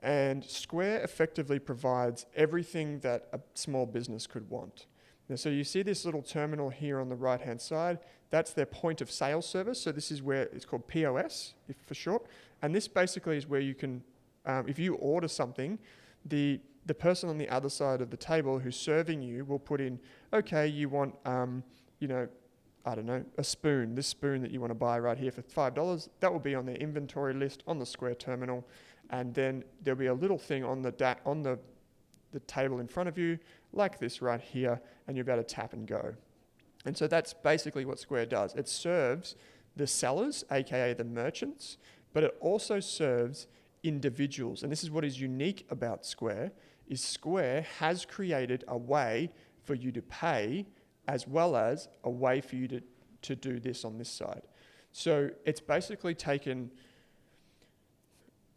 And Square effectively provides everything that a small business could want. Now, so you see this little terminal here on the right-hand side. That's their point of sale service. So this is where it's called POS for short. And this basically is where you can, if you order something, the person on the other side of the table who's serving you will put in, okay, you want, I don't know, a spoon, this spoon that you want to buy right here for $5, that will be on their inventory list on the Square terminal. And then there'll be a little thing on the table in front of you, like this right here, and you're about to tap and go. And so that's basically what Square does. It serves the sellers, aka the merchants, but it also serves individuals. And this is what is unique about Square, is Square has created a way for you to pay as well as a way for you to do this on this side. So it's basically taken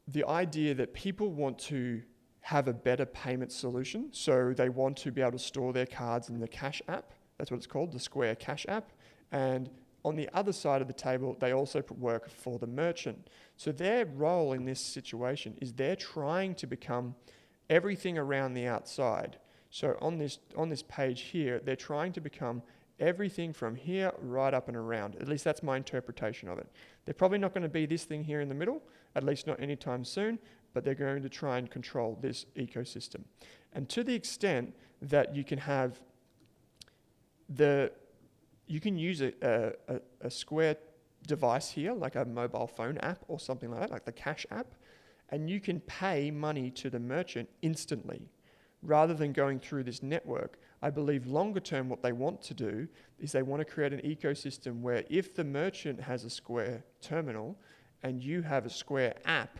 the idea that people want to have a better payment solution. So they want to be able to store their cards in the Cash app. That's what it's called, the Square Cash app. And on the other side of the table, they also work for the merchant. So their role in this situation is they're trying to become everything around the outside. So on this page here, they're trying to become everything from here right up and around. At least that's my interpretation of it. They're probably not going to be this thing here in the middle, at least not anytime soon, but they're going to try and control this ecosystem. And to the extent that you can have you can use a Square device here, like a mobile phone app or something like that, like the Cash app, and you can pay money to the merchant instantly rather than going through this network. I believe longer term what they want to do is they want to create an ecosystem where if the merchant has a Square terminal and you have a Square app,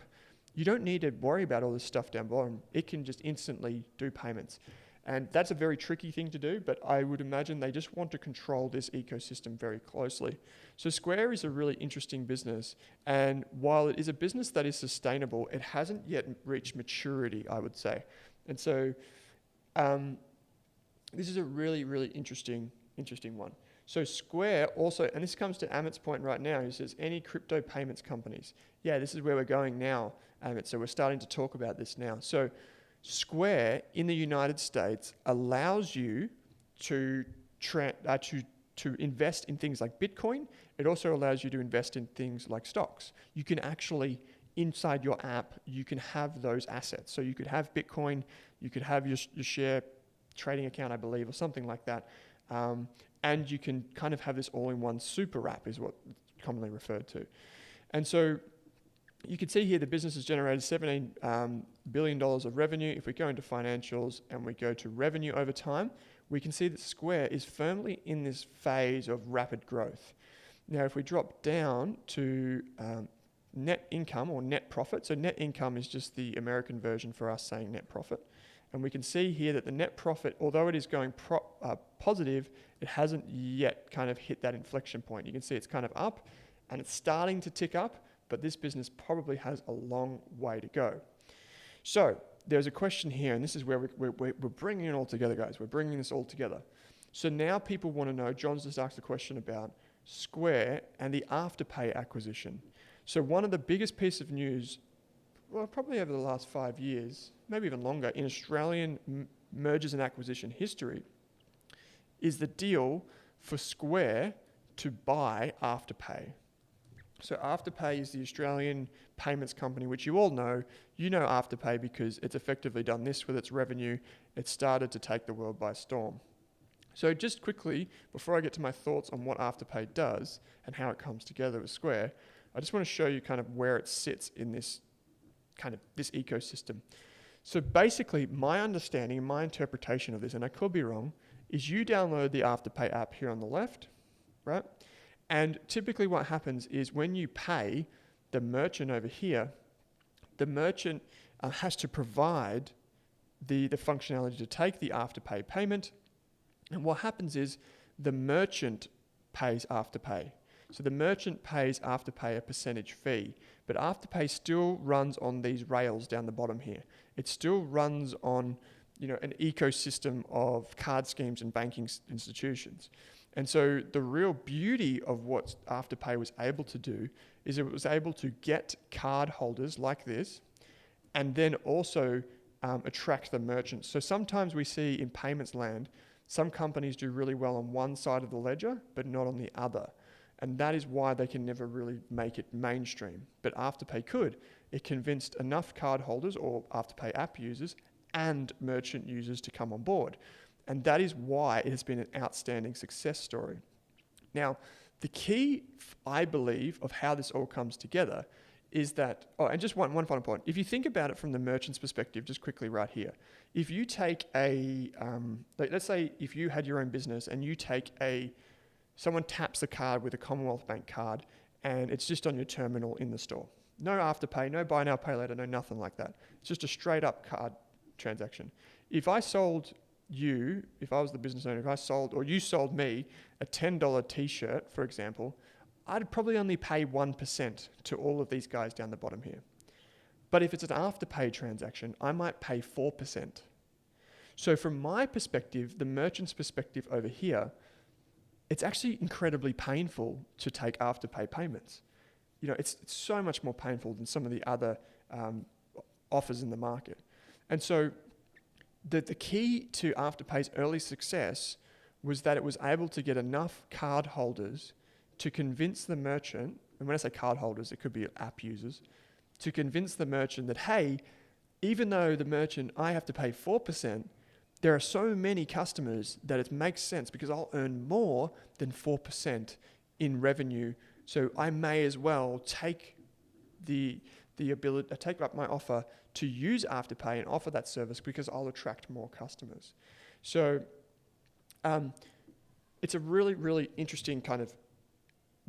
you don't need to worry about all this stuff down bottom. It can just instantly do payments. And that's a very tricky thing to do, but I would imagine they just want to control this ecosystem very closely. So Square is a really interesting business. And while it is a business that is sustainable, it hasn't yet reached maturity, I would say. And so this is a really, really interesting one. So Square also, and this comes to Amit's point right now, he says, any crypto payments companies. Yeah, this is where we're going now, Amit. So we're starting to talk about this now. So Square in the United States allows you to invest in things like Bitcoin. It also allows you to invest in things like stocks. You can actually, inside your app, you can have those assets. So you could have Bitcoin, you could have your share trading account, I believe, or something like that. And you can kind of have this all-in-one super app is what it's commonly referred to. And so you can see here the business has generated $17 billion of revenue. If we go into financials and we go to revenue over time, we can see that Square is firmly in this phase of rapid growth. Now, if we drop down to net income or net profit, so net income is just the American version for us saying net profit. And we can see here that the net profit, although it is going positive, it hasn't yet kind of hit that inflection point. You can see it's kind of up and it's starting to tick up, but this business probably has a long way to go. So there's a question here, and this is where we're bringing it all together, guys. We're bringing this all together. So now people want to know, John's just asked a question about Square and the Afterpay acquisition. So one of the biggest pieces of news well, probably over the last 5 years, maybe even longer, in Australian mergers and acquisition history, is the deal for Square to buy Afterpay. So Afterpay is the Australian payments company, which you all know. You know Afterpay because it's effectively done this with its revenue. It started to take the world by storm. So just quickly, before I get to my thoughts on what Afterpay does and how it comes together with Square, I just want to show you kind of where it sits in this this ecosystem. So basically, my understanding, my interpretation of this, and I could be wrong, is you download the Afterpay app here on the left, right? And typically what happens is when you pay the merchant over here, the merchant has to provide the functionality to take the Afterpay payment. And what happens is the merchant pays Afterpay. So the merchant pays Afterpay a percentage fee, but Afterpay still runs on these rails down the bottom here. It still runs on, an ecosystem of card schemes and banking institutions. And so the real beauty of what Afterpay was able to do is it was able to get card holders like this and then also attract the merchants. So sometimes we see in payments land, some companies do really well on one side of the ledger, but not on the other. And that is why they can never really make it mainstream. But Afterpay could. It convinced enough card holders or Afterpay app users and merchant users to come on board. And that is why it has been an outstanding success story. Now, the key, I believe, of how this all comes together is that, and just one final point. If you think about it from the merchant's perspective, just quickly right here, if you take let's say if you had your own business and you take someone taps the card with a Commonwealth Bank card and it's just on your terminal in the store. No Afterpay, no buy now, pay later, no nothing like that. It's just a straight up card transaction. If I was the business owner, or you sold me a $10 t-shirt, for example, I'd probably only pay 1% to all of these guys down the bottom here. But if it's an Afterpay transaction, I might pay 4%. So from my perspective, the merchant's perspective over here, it's actually incredibly painful to take Afterpay payments. It's so much more painful than some of the other offers in the market. And so the key to Afterpay's early success was that it was able to get enough card holders to convince the merchant, and when I say card holders, it could be app users, to convince the merchant that, hey, even though the merchant, I have to pay 4%, there are so many customers that it makes sense because I'll earn more than 4% in revenue. So I may as well take take up my offer to use Afterpay and offer that service because I'll attract more customers. So it's a really, really interesting kind of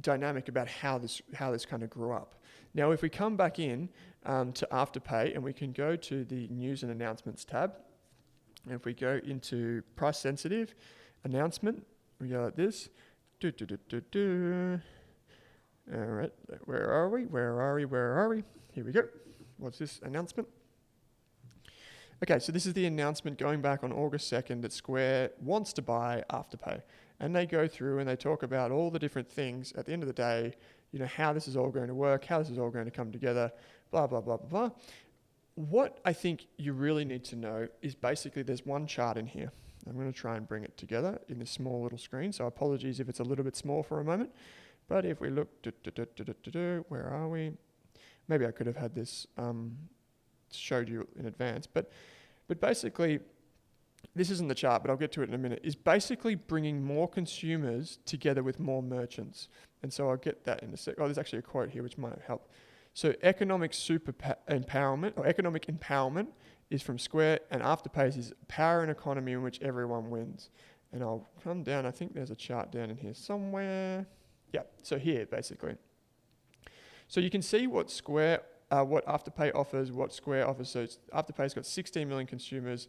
dynamic about how this kind of grew up. Now, if we come back in to Afterpay and we can go to the news and announcements tab, and if we go into price sensitive announcement, we go like this. All right, where are we? Here we go. What's this announcement? Okay, so this is the announcement going back on August 2nd that Square wants to buy Afterpay. And they go through and they talk about all the different things at the end of the day, how this is all going to work, how this is all going to come together, blah, blah, blah, blah, blah. What I think you really need to know is basically there's one chart in here. I'm going to try and bring it together in this small little screen. So apologies if it's a little bit small for a moment. But if we look, where are we? Maybe I could have had this showed you in advance. But basically, this isn't the chart, but I'll get to it in a minute, is basically bringing more consumers together with more merchants. And so I'll get that in a sec. Oh, there's actually a quote here which might help. So economic empowerment is from Square, and Afterpay is power and economy in which everyone wins. And I'll come down, I think there's a chart down in here somewhere. Yeah, so here basically. So you can see what Afterpay offers, what Square offers. So Afterpay's got 16 million consumers,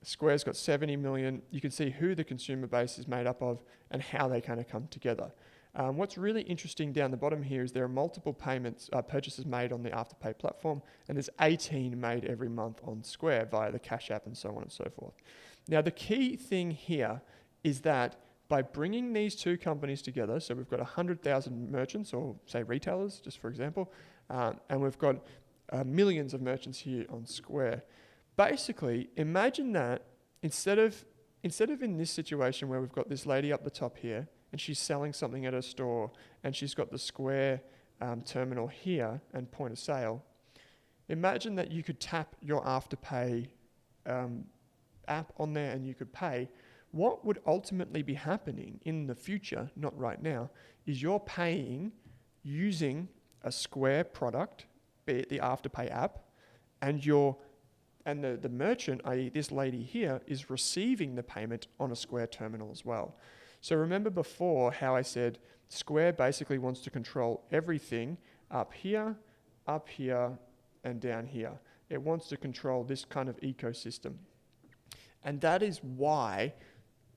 Square's got 70 million. You can see who the consumer base is made up of and how they kind of come together. What's really interesting down the bottom here is there are multiple purchases made on the Afterpay platform, and there's 18 made every month on Square via the Cash App and so on and so forth. Now, the key thing here is that by bringing these two companies together, so we've got 100,000 merchants or say retailers, just for example, and we've got millions of merchants here on Square. Basically, imagine that instead of in this situation where we've got this lady up the top here and she's selling something at her store and she's got the Square terminal here and point of sale, imagine that you could tap your Afterpay app on there and you could pay. What would ultimately be happening in the future, not right now, is you're paying using a Square product, be it the Afterpay app, and the merchant, i.e. this lady here, is receiving the payment on a Square terminal as well. So remember before how I said Square basically wants to control everything up here, and down here. It wants to control this kind of ecosystem. And that is why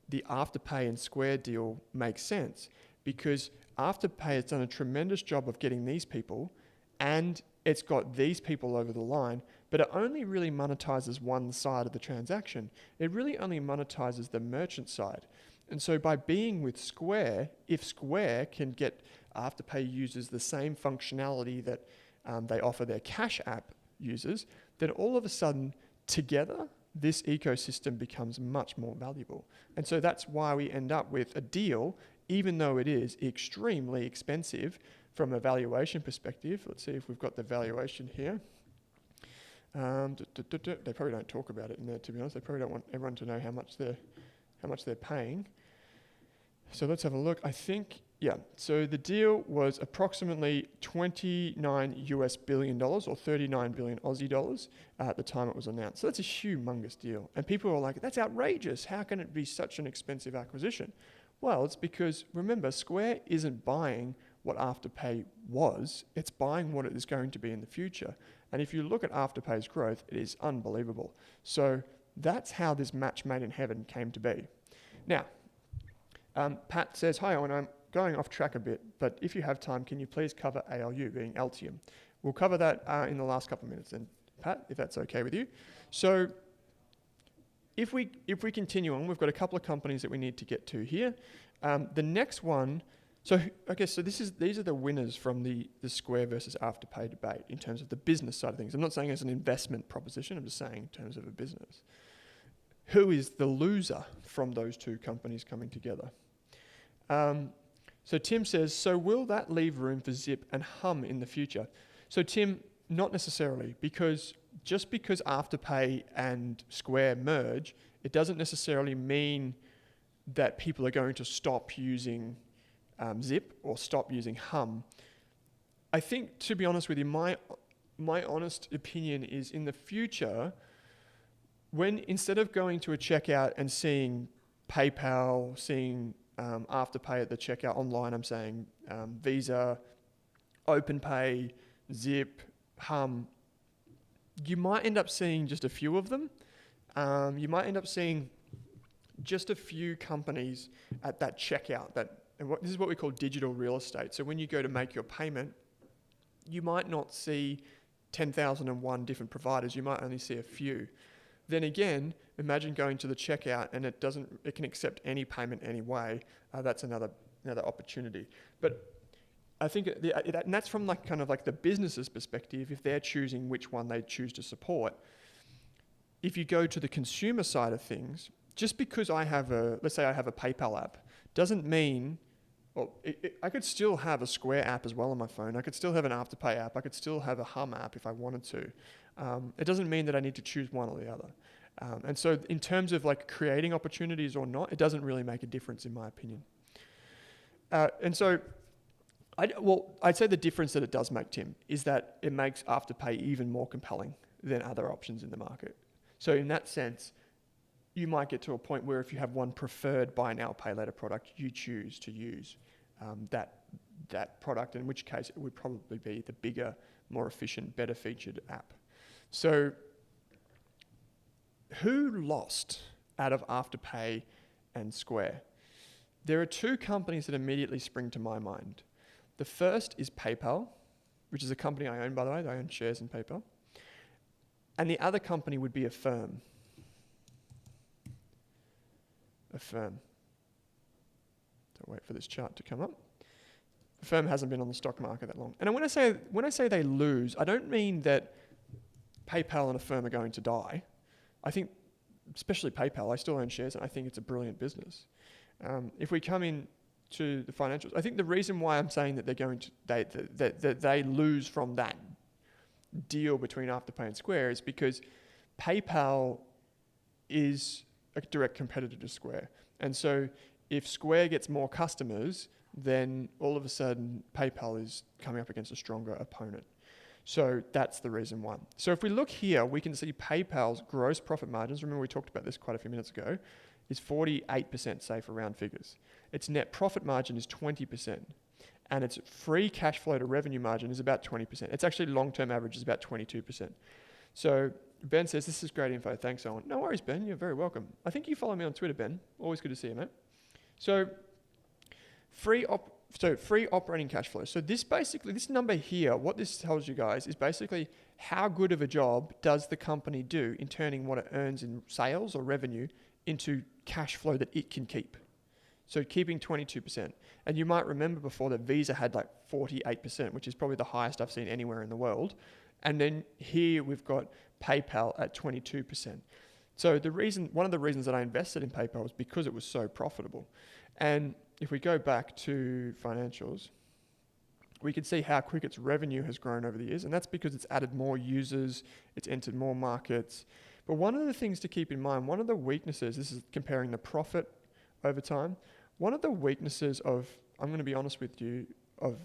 the Afterpay and Square deal makes sense, because Afterpay has done a tremendous job of getting these people, and it's got these people over the line, but it only really monetizes one side of the transaction. It really only monetizes the merchant side. And so by being with Square, if Square can get Afterpay users the same functionality that they offer their Cash app users, then all of a sudden, together, this ecosystem becomes much more valuable. And so that's why we end up with a deal, even though it is extremely expensive from a valuation perspective. Let's see if we've got the valuation here. They probably don't talk about it in there, to be honest. They probably don't want everyone to know how much they're paying. So let's have a look. I think, yeah. So the deal was approximately $29 billion or 39 billion Aussie dollars at the time it was announced. So that's a humongous deal. And people were like, that's outrageous. How can it be such an expensive acquisition? Well, it's because, remember, Square isn't buying what Afterpay was. It's buying what it is going to be in the future. And if you look at Afterpay's growth, it is unbelievable. So that's how this match made in heaven came to be. Now, Pat says, hi Owen, I'm going off track a bit, but if you have time, can you please cover ALU, being Altium? We'll cover that in the last couple of minutes, and Pat, if that's okay with you. So if we continue on, we've got a couple of companies that we need to get to here. The next one, so these are the winners from the Square versus Afterpay debate in terms of the business side of things. I'm not saying as an investment proposition, I'm just saying in terms of a business. Who is the loser from those two companies coming together? So Tim says, so will that leave room for Zip and Hum in the future? So Tim, not necessarily, because just because Afterpay and Square merge, it doesn't necessarily mean that people are going to stop using Zip or stop using Hum. I think, to be honest with you, my honest opinion is in the future, when instead of going to a checkout and seeing PayPal, seeing Afterpay at the checkout online, I'm saying Visa, OpenPay, Zip, Hum, you might end up seeing just a few of them. You might end up seeing just a few companies at that checkout. This is what we call digital real estate. So when you go to make your payment, you might not see 10,001 different providers. You might only see a few. Then again, imagine going to the checkout and it can accept any payment anyway. That's another opportunity. But I think and that's from kind of the business's perspective, if they're choosing which one they choose to support. If you go to the consumer side of things, just because let's say I have a PayPal app, doesn't mean, I could still have a Square app as well on my phone. I could still have an Afterpay app. I could still have a Hum app if I wanted to. It doesn't mean that I need to choose one or the other. And so in terms of creating opportunities or not, it doesn't really make a difference in my opinion. And so I'd say the difference that it does make, Tim, is that it makes Afterpay even more compelling than other options in the market. So in that sense, you might get to a point where if you have one preferred buy now, pay later product, you choose to use that product, in which case it would probably be the bigger, more efficient, better featured app. So who lost out of Afterpay and Square? There are two companies that immediately spring to my mind. The first is PayPal, which is a company I own, by the way. I own shares in PayPal. And the other company would be Affirm. Affirm. So wait for this chart to come up. Affirm hasn't been on the stock market that long. And when I say they lose, I don't mean that PayPal and Affirm are going to die, I think, especially PayPal, I still own shares and I think it's a brilliant business. If we come in to the financials, I think the reason why I'm saying that they're going to, that they lose from that deal between Afterpay and Square is because PayPal is a direct competitor to Square. And so if Square gets more customers, then all of a sudden PayPal is coming up against a stronger opponent. So that's the reason why. So if we look here, we can see PayPal's gross profit margins, remember we talked about this quite a few minutes ago, is 48%, say for round figures. Its net profit margin is 20%. And its free cash flow to revenue margin is about 20%. It's actually long-term average is about 22%. So Ben says, this is great info. Thanks, Owen. No worries, Ben. You're very welcome. I think you follow me on Twitter, Ben. Always good to see you, mate. So free operating cash flow. So this number here, what this tells you guys is basically how good of a job does the company do in turning what it earns in sales or revenue into cash flow that it can keep. So keeping 22%. And you might remember before that Visa had like 48%, which is probably the highest I've seen anywhere in the world. And then here we've got PayPal at 22%. So one of the reasons that I invested in PayPal was because it was so profitable. And if we go back to financials, we can see how quick its revenue has grown over the years. And that's because it's added more users, it's entered more markets. But one of the things to keep in mind, one of the weaknesses, this is comparing the profit over time, one of the weaknesses of, I'm going to be honest with you, of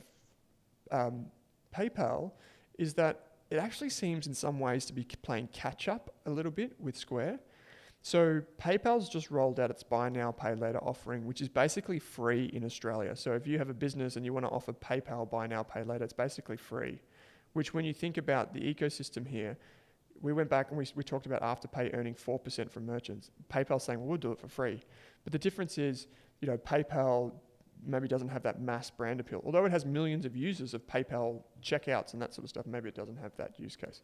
PayPal is that it actually seems in some ways to be playing catch up a little bit with Square. So PayPal's just rolled out its buy now, pay later offering, which is basically free in Australia. So if you have a business and you want to offer PayPal buy now, pay later, it's basically free, which when you think about the ecosystem here, we went back and we talked about Afterpay earning 4% from merchants. PayPal saying, well, we'll do it for free. But the difference is, PayPal maybe doesn't have that mass brand appeal. Although it has millions of users of PayPal checkouts and that sort of stuff, maybe it doesn't have that use case.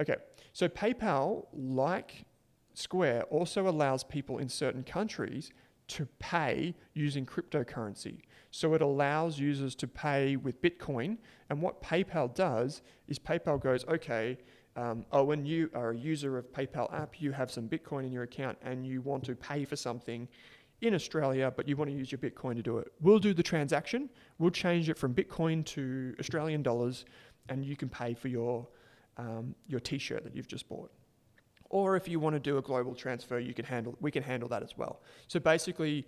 Okay, so PayPal, like Square, also allows people in certain countries to pay using cryptocurrency. So it allows users to pay with Bitcoin. And what PayPal does is PayPal goes, okay, Owen, you are a user of PayPal app, you have some Bitcoin in your account and you want to pay for something in Australia, but you want to use your Bitcoin to do it. We'll do the transaction, we'll change it from Bitcoin to Australian dollars and you can pay for your t-shirt that you've just bought. Or if you want to do a global transfer, we can handle that as well. So basically,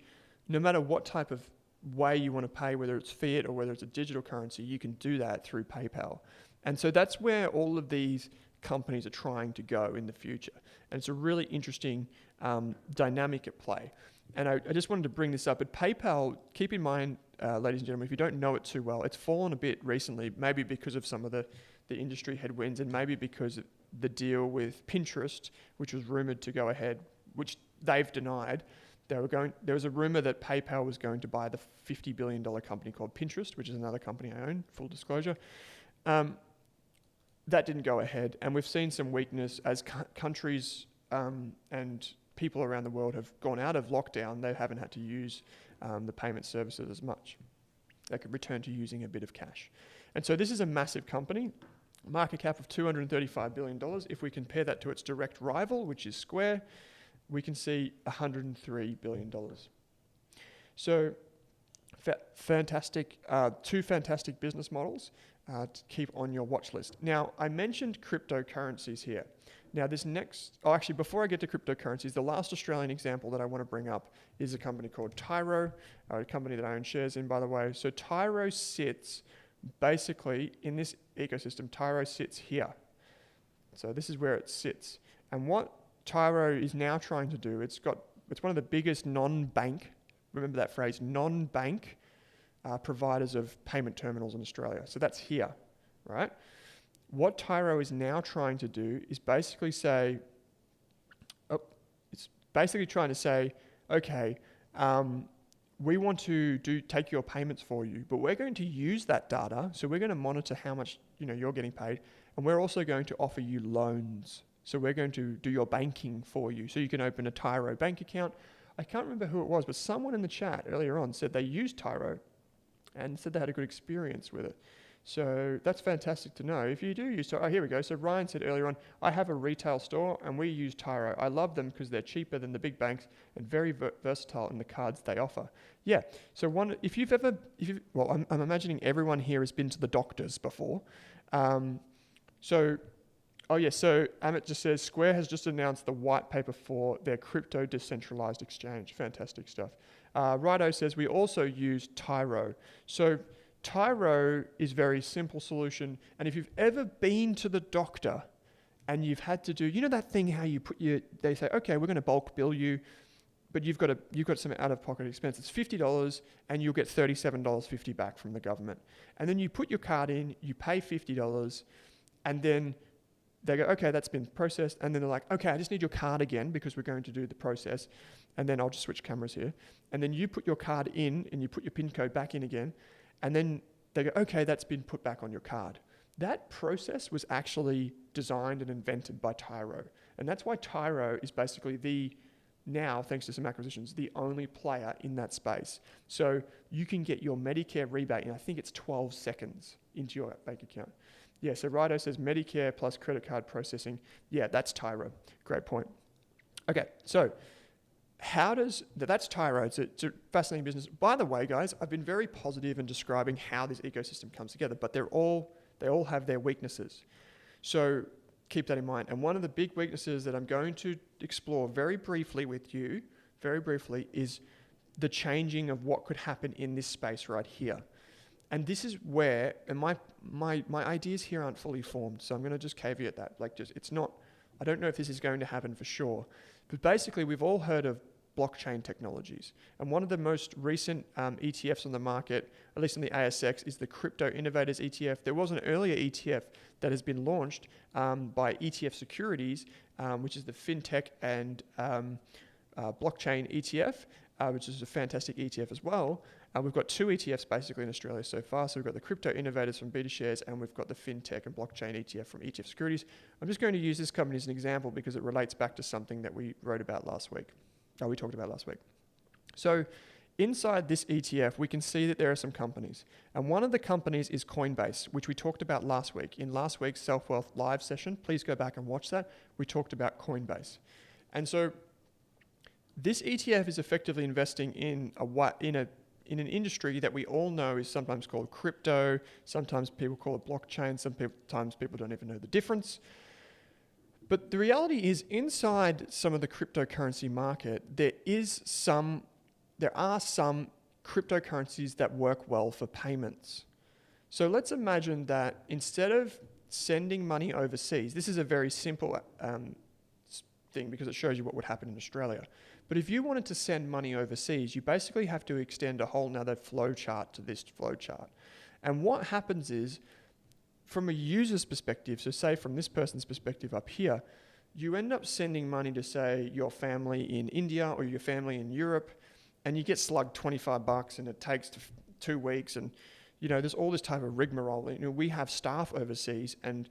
no matter what type of way you want to pay, whether it's fiat or whether it's a digital currency, you can do that through PayPal. And so that's where all of these companies are trying to go in the future. And it's a really interesting dynamic at play. And I just wanted to bring this up. But PayPal, keep in mind, ladies and gentlemen, if you don't know it too well, it's fallen a bit recently, maybe because of some of the industry headwinds and maybe because of the deal with Pinterest, which was rumored to go ahead, which they've denied. There was a rumor that PayPal was going to buy the $50 billion company called Pinterest, which is another company I own, full disclosure. That didn't go ahead. And we've seen some weakness as countries and people around the world have gone out of lockdown. They haven't had to use the payment services as much. They could return to using a bit of cash. And so this is a massive company, market cap of $235 billion. If we compare that to its direct rival, which is Square, we can see $103 billion. So fantastic, two fantastic business models to keep on your watch list. Now, I mentioned cryptocurrencies here. Now, before I get to cryptocurrencies, the last Australian example that I want to bring up is a company called Tyro, a company that I own shares in, by the way. So Tyro sits basically in this ecosystem. Tyro sits here. So this is where it sits. And what Tyro is now trying to do, it's one of the biggest non-bank, remember that phrase, non-bank providers of payment terminals in Australia. So that's here, right? What Tyro is now trying to do is basically say, okay, we want to take your payments for you, but we're going to use that data. So we're going to monitor how much you're getting paid, and we're also going to offer you loans. So we're going to do your banking for you. So you can open a Tyro bank account. I can't remember who it was, but someone in the chat earlier on said they used Tyro and said they had a good experience with it. So that's fantastic to know. If you do use Tyro, here we go. So Ryan said earlier on, I have a retail store and we use Tyro. I love them because they're cheaper than the big banks and very versatile in the cards they offer. Yeah. So I'm imagining everyone here has been to the doctors before. So Amit just says Square has just announced the white paper for their crypto decentralized exchange. Fantastic stuff. Righto says we also use Tyro. So Tyro is a very simple solution. And if you've ever been to the doctor and you've had to do, that thing how they say, okay, we're going to bulk bill you, but you've got some out-of-pocket expense. It's $50 and you'll get $37.50 back from the government. And then you put your card in, you pay $50, and then they go, okay, that's been processed. And then they're like, okay, I just need your card again because we're going to do the process. And then I'll just switch cameras here. And then you put your card in and you put your PIN code back in again. And then they go, okay, that's been put back on your card. That process was actually designed and invented by Tyro. And that's why Tyro is basically now, thanks to some acquisitions, the only player in that space. So you can get your Medicare rebate in, I think it's 12 seconds into your bank account. Yeah, so Rido says Medicare plus credit card processing. Yeah, that's Tyro. Great point. Okay, so that's Tyro. It's a fascinating business. By the way, guys, I've been very positive in describing how this ecosystem comes together, but they all have their weaknesses. So keep that in mind. And one of the big weaknesses that I'm going to explore very briefly with you, is the changing of what could happen in this space right here. And this is where, and my ideas here aren't fully formed, so I'm going to just caveat that. I don't know if this is going to happen for sure, but basically we've all heard of blockchain technologies. And one of the most recent ETFs on the market, at least on the ASX, is the Crypto Innovators Etf. There was an earlier ETF that has been launched by ETF Securities, which is the fintech and blockchain ETF, which is a fantastic ETF as well. We've got two ETFs basically in Australia so far. So we've got the Crypto Innovators from BetaShares and we've got the fintech and blockchain ETF from ETF Securities. I'm just going to use this company as an example because it relates back to something that we talked about last week. So inside this ETF, we can see that there are some companies. And one of the companies is Coinbase, which we talked about last week. In last week's SelfWealth live session, please go back and watch that. We talked about Coinbase. And so this ETF is effectively investing in an industry that we all know is sometimes called crypto, sometimes people call it blockchain, sometimes people don't even know the difference. But the reality is inside some of the cryptocurrency market, there are some cryptocurrencies that work well for payments. So let's imagine that instead of sending money overseas, this is a very simple thing because it shows you what would happen in Australia. But if you wanted to send money overseas, you basically have to extend a whole nother flow chart to this flow chart. And what happens is, from a user's perspective, so say from this person's perspective up here, you end up sending money to, say, your family in India or your family in Europe, and you get slugged $25 and it takes 2 weeks, and there's all this type of rigmarole. We have staff overseas, and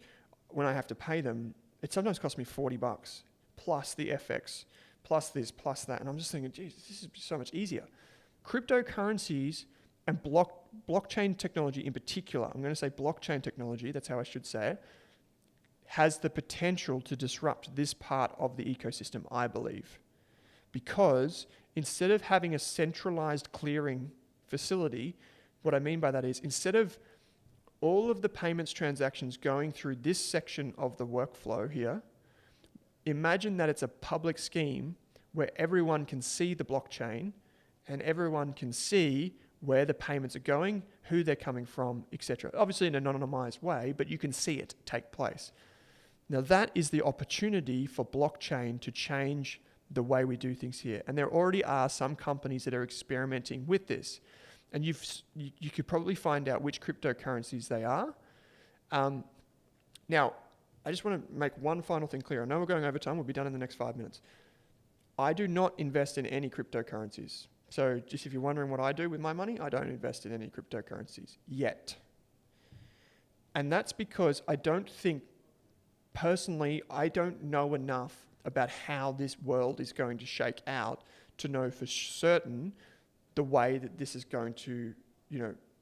when I have to pay them, it sometimes costs me $40 plus the FX, plus this, plus that. And I'm just thinking, geez, this is so much easier. Cryptocurrencies and blockchain technology in particular, I'm going to say blockchain technology, that's how I should say it, has the potential to disrupt this part of the ecosystem, I believe. Because instead of having a centralized clearing facility, what I mean by that is instead of all of the payments transactions going through this section of the workflow here, imagine that it's a public scheme where everyone can see the blockchain and everyone can see where the payments are going, who they're coming from, etc. Obviously in an anonymized way, but you can see it take place. Now that is the opportunity for blockchain to change the way we do things here. And there already are some companies that are experimenting with this. And you could probably find out which cryptocurrencies they are. Now, I just want to make one final thing clear. I know we're going over time. We'll be done in the next 5 minutes. I do not invest in any cryptocurrencies. So just if you're wondering what I do with my money, I don't invest in any cryptocurrencies yet. And that's because I don't know enough about how this world is going to shake out to know for certain the way that this is going to,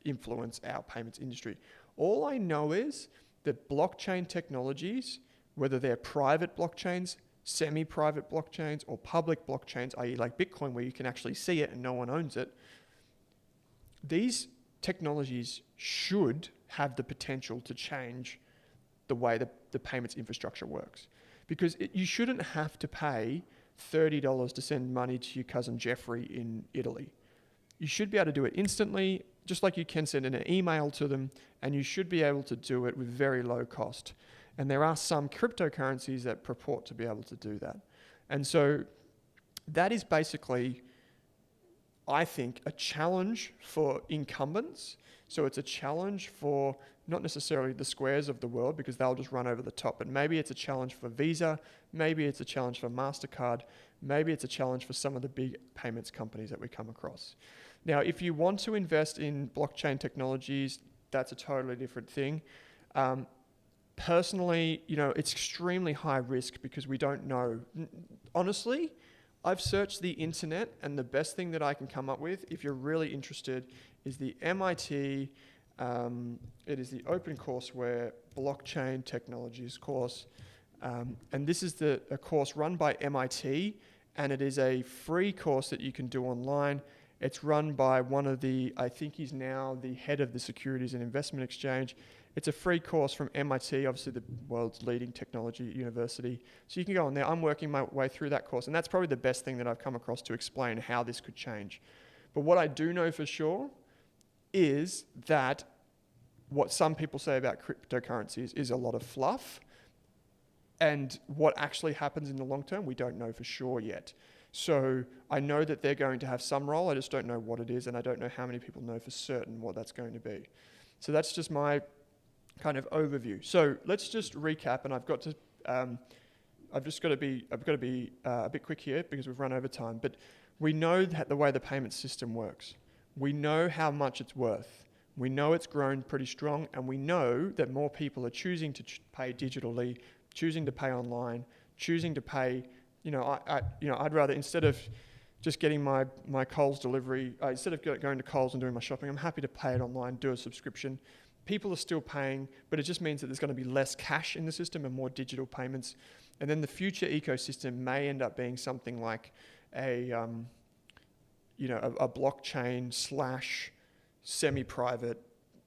influence our payments industry. All I know is that blockchain technologies, whether they're private blockchains, semi-private blockchains, or public blockchains, i.e. like Bitcoin where you can actually see it and no one owns it, these technologies should have the potential to change the way the payments infrastructure works. Because you shouldn't have to pay $30 to send money to your cousin Jeffrey in Italy. You should be able to do it instantly, just like you can send an email to them, and you should be able to do it with very low cost. And there are some cryptocurrencies that purport to be able to do that. And so that is basically, I think, a challenge for incumbents. So it's a challenge for not necessarily the Squares of the world, because they'll just run over the top, but maybe it's a challenge for Visa, maybe it's a challenge for MasterCard, maybe it's a challenge for some of the big payments companies that we come across. Now, if you want to invest in blockchain technologies, that's a totally different thing. Personally, it's extremely high risk because we don't know. Honestly, I've searched the internet, and the best thing that I can come up with, if you're really interested, is the MIT, it is the OpenCourseWare Blockchain Technologies course. And this is a course run by MIT, and it is a free course that you can do online. It's run by one of I think he's now the head of the Securities and Investment Exchange. It's a free course from MIT, obviously the world's leading technology university. So you can go on there. I'm working my way through that course, and that's probably the best thing that I've come across to explain how this could change. But what I do know for sure is that what some people say about cryptocurrencies is a lot of fluff, and what actually happens in the long term, we don't know for sure yet. So I know that they're going to have some role, I just don't know what it is, and I don't know how many people know for certain what that's going to be. So that's just my kind of overview. So let's just recap, and I've got to be a bit quick here because we've run over time, but we know that the way the payment system works. We know how much it's worth. We know it's grown pretty strong, and we know that more people are choosing to pay digitally, choosing to pay online, choosing to pay. I'd rather, instead of just getting my Coles delivery, instead of going to Coles and doing my shopping, I'm happy to pay it online, do a subscription. People are still paying, but it just means that there's going to be less cash in the system and more digital payments. And then the future ecosystem may end up being something like a blockchain / semi-private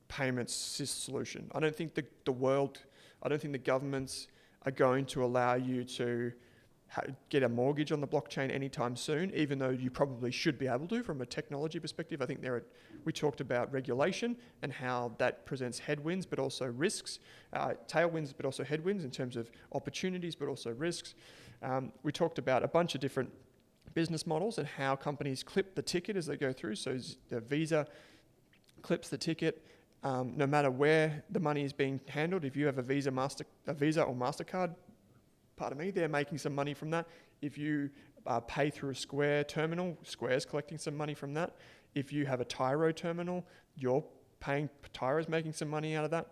payments solution. I don't think the governments are going to allow you to get a mortgage on the blockchain anytime soon, even though you probably should be able to from a technology perspective. I think we talked about regulation and how that presents headwinds, but also risks, tailwinds, but also headwinds in terms of opportunities, but also risks. We talked about a bunch of different business models and how companies clip the ticket as they go through. So the Visa clips the ticket no matter where the money is being handled. If you have a Visa or MasterCard, pardon me, they're making some money from that. If you pay through a Square terminal, Square's collecting some money from that. If you have a Tyro terminal, Tyro's making some money out of that.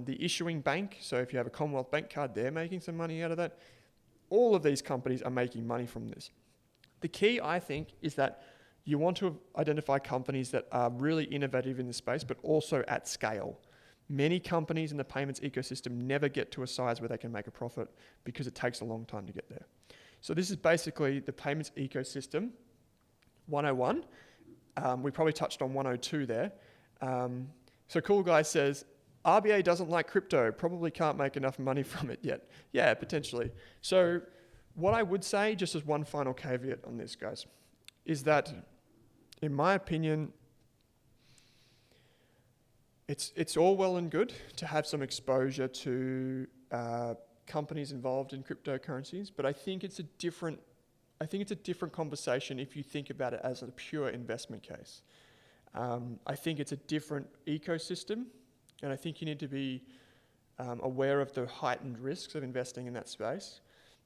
The issuing bank, so if you have a Commonwealth Bank card, they're making some money out of that. All of these companies are making money from this. The key, I think, is that you want to identify companies that are really innovative in this space, but also at scale. Many companies in the payments ecosystem never get to a size where they can make a profit because it takes a long time to get there. So this is basically the payments ecosystem 101. We probably touched on 102 there. So Cool Guy says, RBA doesn't like crypto, probably can't make enough money from it yet. Yeah, potentially. So what I would say, just as one final caveat on this, guys, is that, in my opinion, it's all well and good to have some exposure to companies involved in cryptocurrencies, but I think it's a different conversation if you think about it as a pure investment case. I think it's a different ecosystem, and I think you need to be aware of the heightened risks of investing in that space.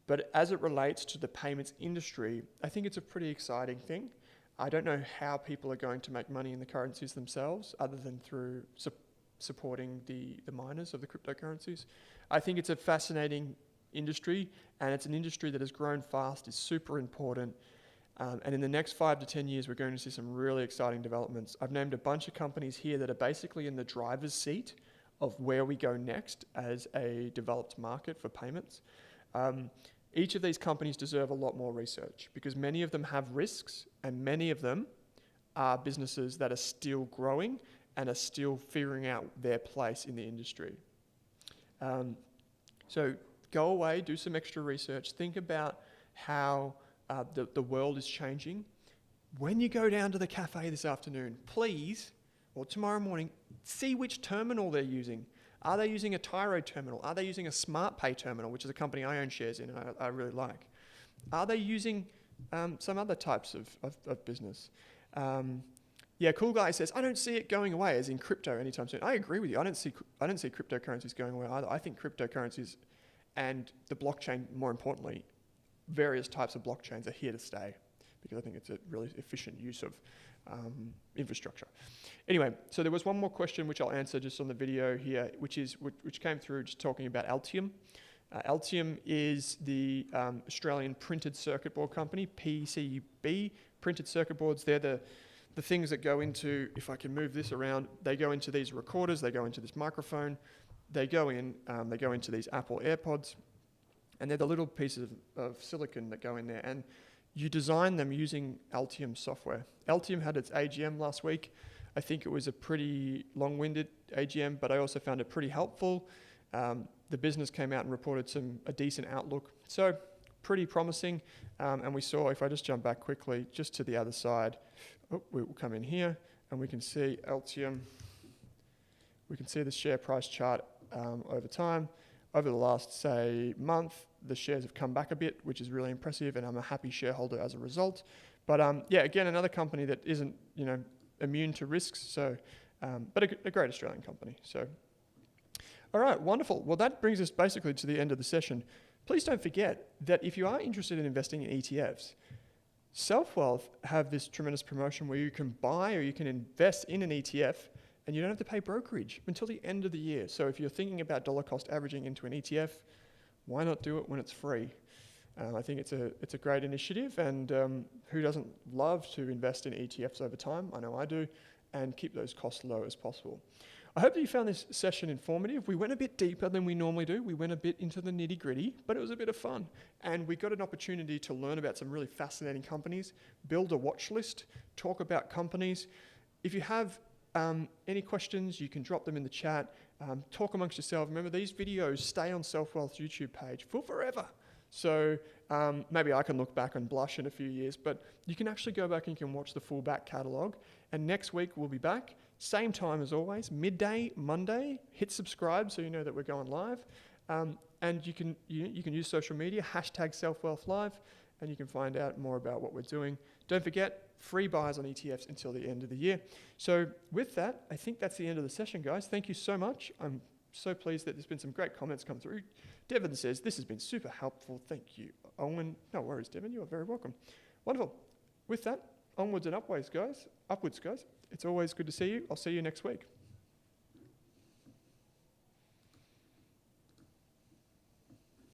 But as it relates to the payments industry, I think it's a pretty exciting thing. I don't know how people are going to make money in the currencies themselves other than through supporting the miners of the cryptocurrencies. I think it's a fascinating industry, and it's an industry that has grown fast, is super important. And in the next 5 to 10 years, we're going to see some really exciting developments. I've named a bunch of companies here that are basically in the driver's seat of where we go next as a developed market for payments. Each of these companies deserve a lot more research because many of them have risks and many of them are businesses that are still growing and are still figuring out their place in the industry. So go away, do some extra research, think about how the world is changing. When you go down to the cafe this afternoon, please, or tomorrow morning, see which terminal they're using. Are they using a Tyro terminal? Are they using a SmartPay terminal, which is a company I own shares in and I really like? Are they using some other types of business? Cool guy says, I don't see it going away as in crypto anytime soon. I agree with you. I don't see cryptocurrencies going away either. I think cryptocurrencies and the blockchain, more importantly, various types of blockchains are here to stay because I think it's a really efficient use of infrastructure. Anyway, so there was one more question which I'll answer just on the video here, which came through just talking about Altium. Altium is the Australian printed circuit board company, PCB, printed circuit boards. They're the things that go into, if I can move this around, they go into these recorders, they go into this microphone, they go into these Apple AirPods, and they're the little pieces of silicon that go in there. And you design them using Altium software. Altium had its AGM last week. I think it was a pretty long-winded AGM, but I also found it pretty helpful. The business came out and reported a decent outlook. So pretty promising. And we saw, if I just jump back quickly, just to the other side, we'll come in here and we can see Altium. We can see the share price chart over time. Over the last, say, month, the shares have come back a bit, which is really impressive, and I'm a happy shareholder as a result. But again, another company that isn't, immune to risks. So, but a great Australian company. So, all right, wonderful. Well, that brings us basically to the end of the session. Please don't forget that if you are interested in investing in ETFs, SelfWealth have this tremendous promotion where you can buy or you can invest in an ETF and you don't have to pay brokerage until the end of the year. So if you're thinking about dollar cost averaging into an ETF, why not do it when it's free? I think it's a great initiative, and who doesn't love to invest in ETFs over time? I know I do, and keep those costs low as possible. I hope that you found this session informative. We went a bit deeper than we normally do. We went a bit into the nitty-gritty, but it was a bit of fun. And we got an opportunity to learn about some really fascinating companies, build a watch list, talk about companies. If you have any questions, you can drop them in the chat. Talk amongst yourselves. Remember, these videos stay on SelfWealth's YouTube page for forever. So maybe I can look back and blush in a few years, but you can actually go back and you can watch the full back catalogue. And next week we'll be back, same time as always, midday, Monday. Hit subscribe so you know that we're going live. And you can use social media, #SelfWealthLive, and you can find out more about what we're doing. Don't forget, free buys on ETFs until the end of the year. So with that, I think that's the end of the session, guys. Thank you so much. I'm so pleased that there's been some great comments come through. Devon says, this has been super helpful. Thank you, Owen. No worries, Devon. You are very welcome. Wonderful. With that, onwards and upwards, guys. It's always good to see you. I'll see you next week.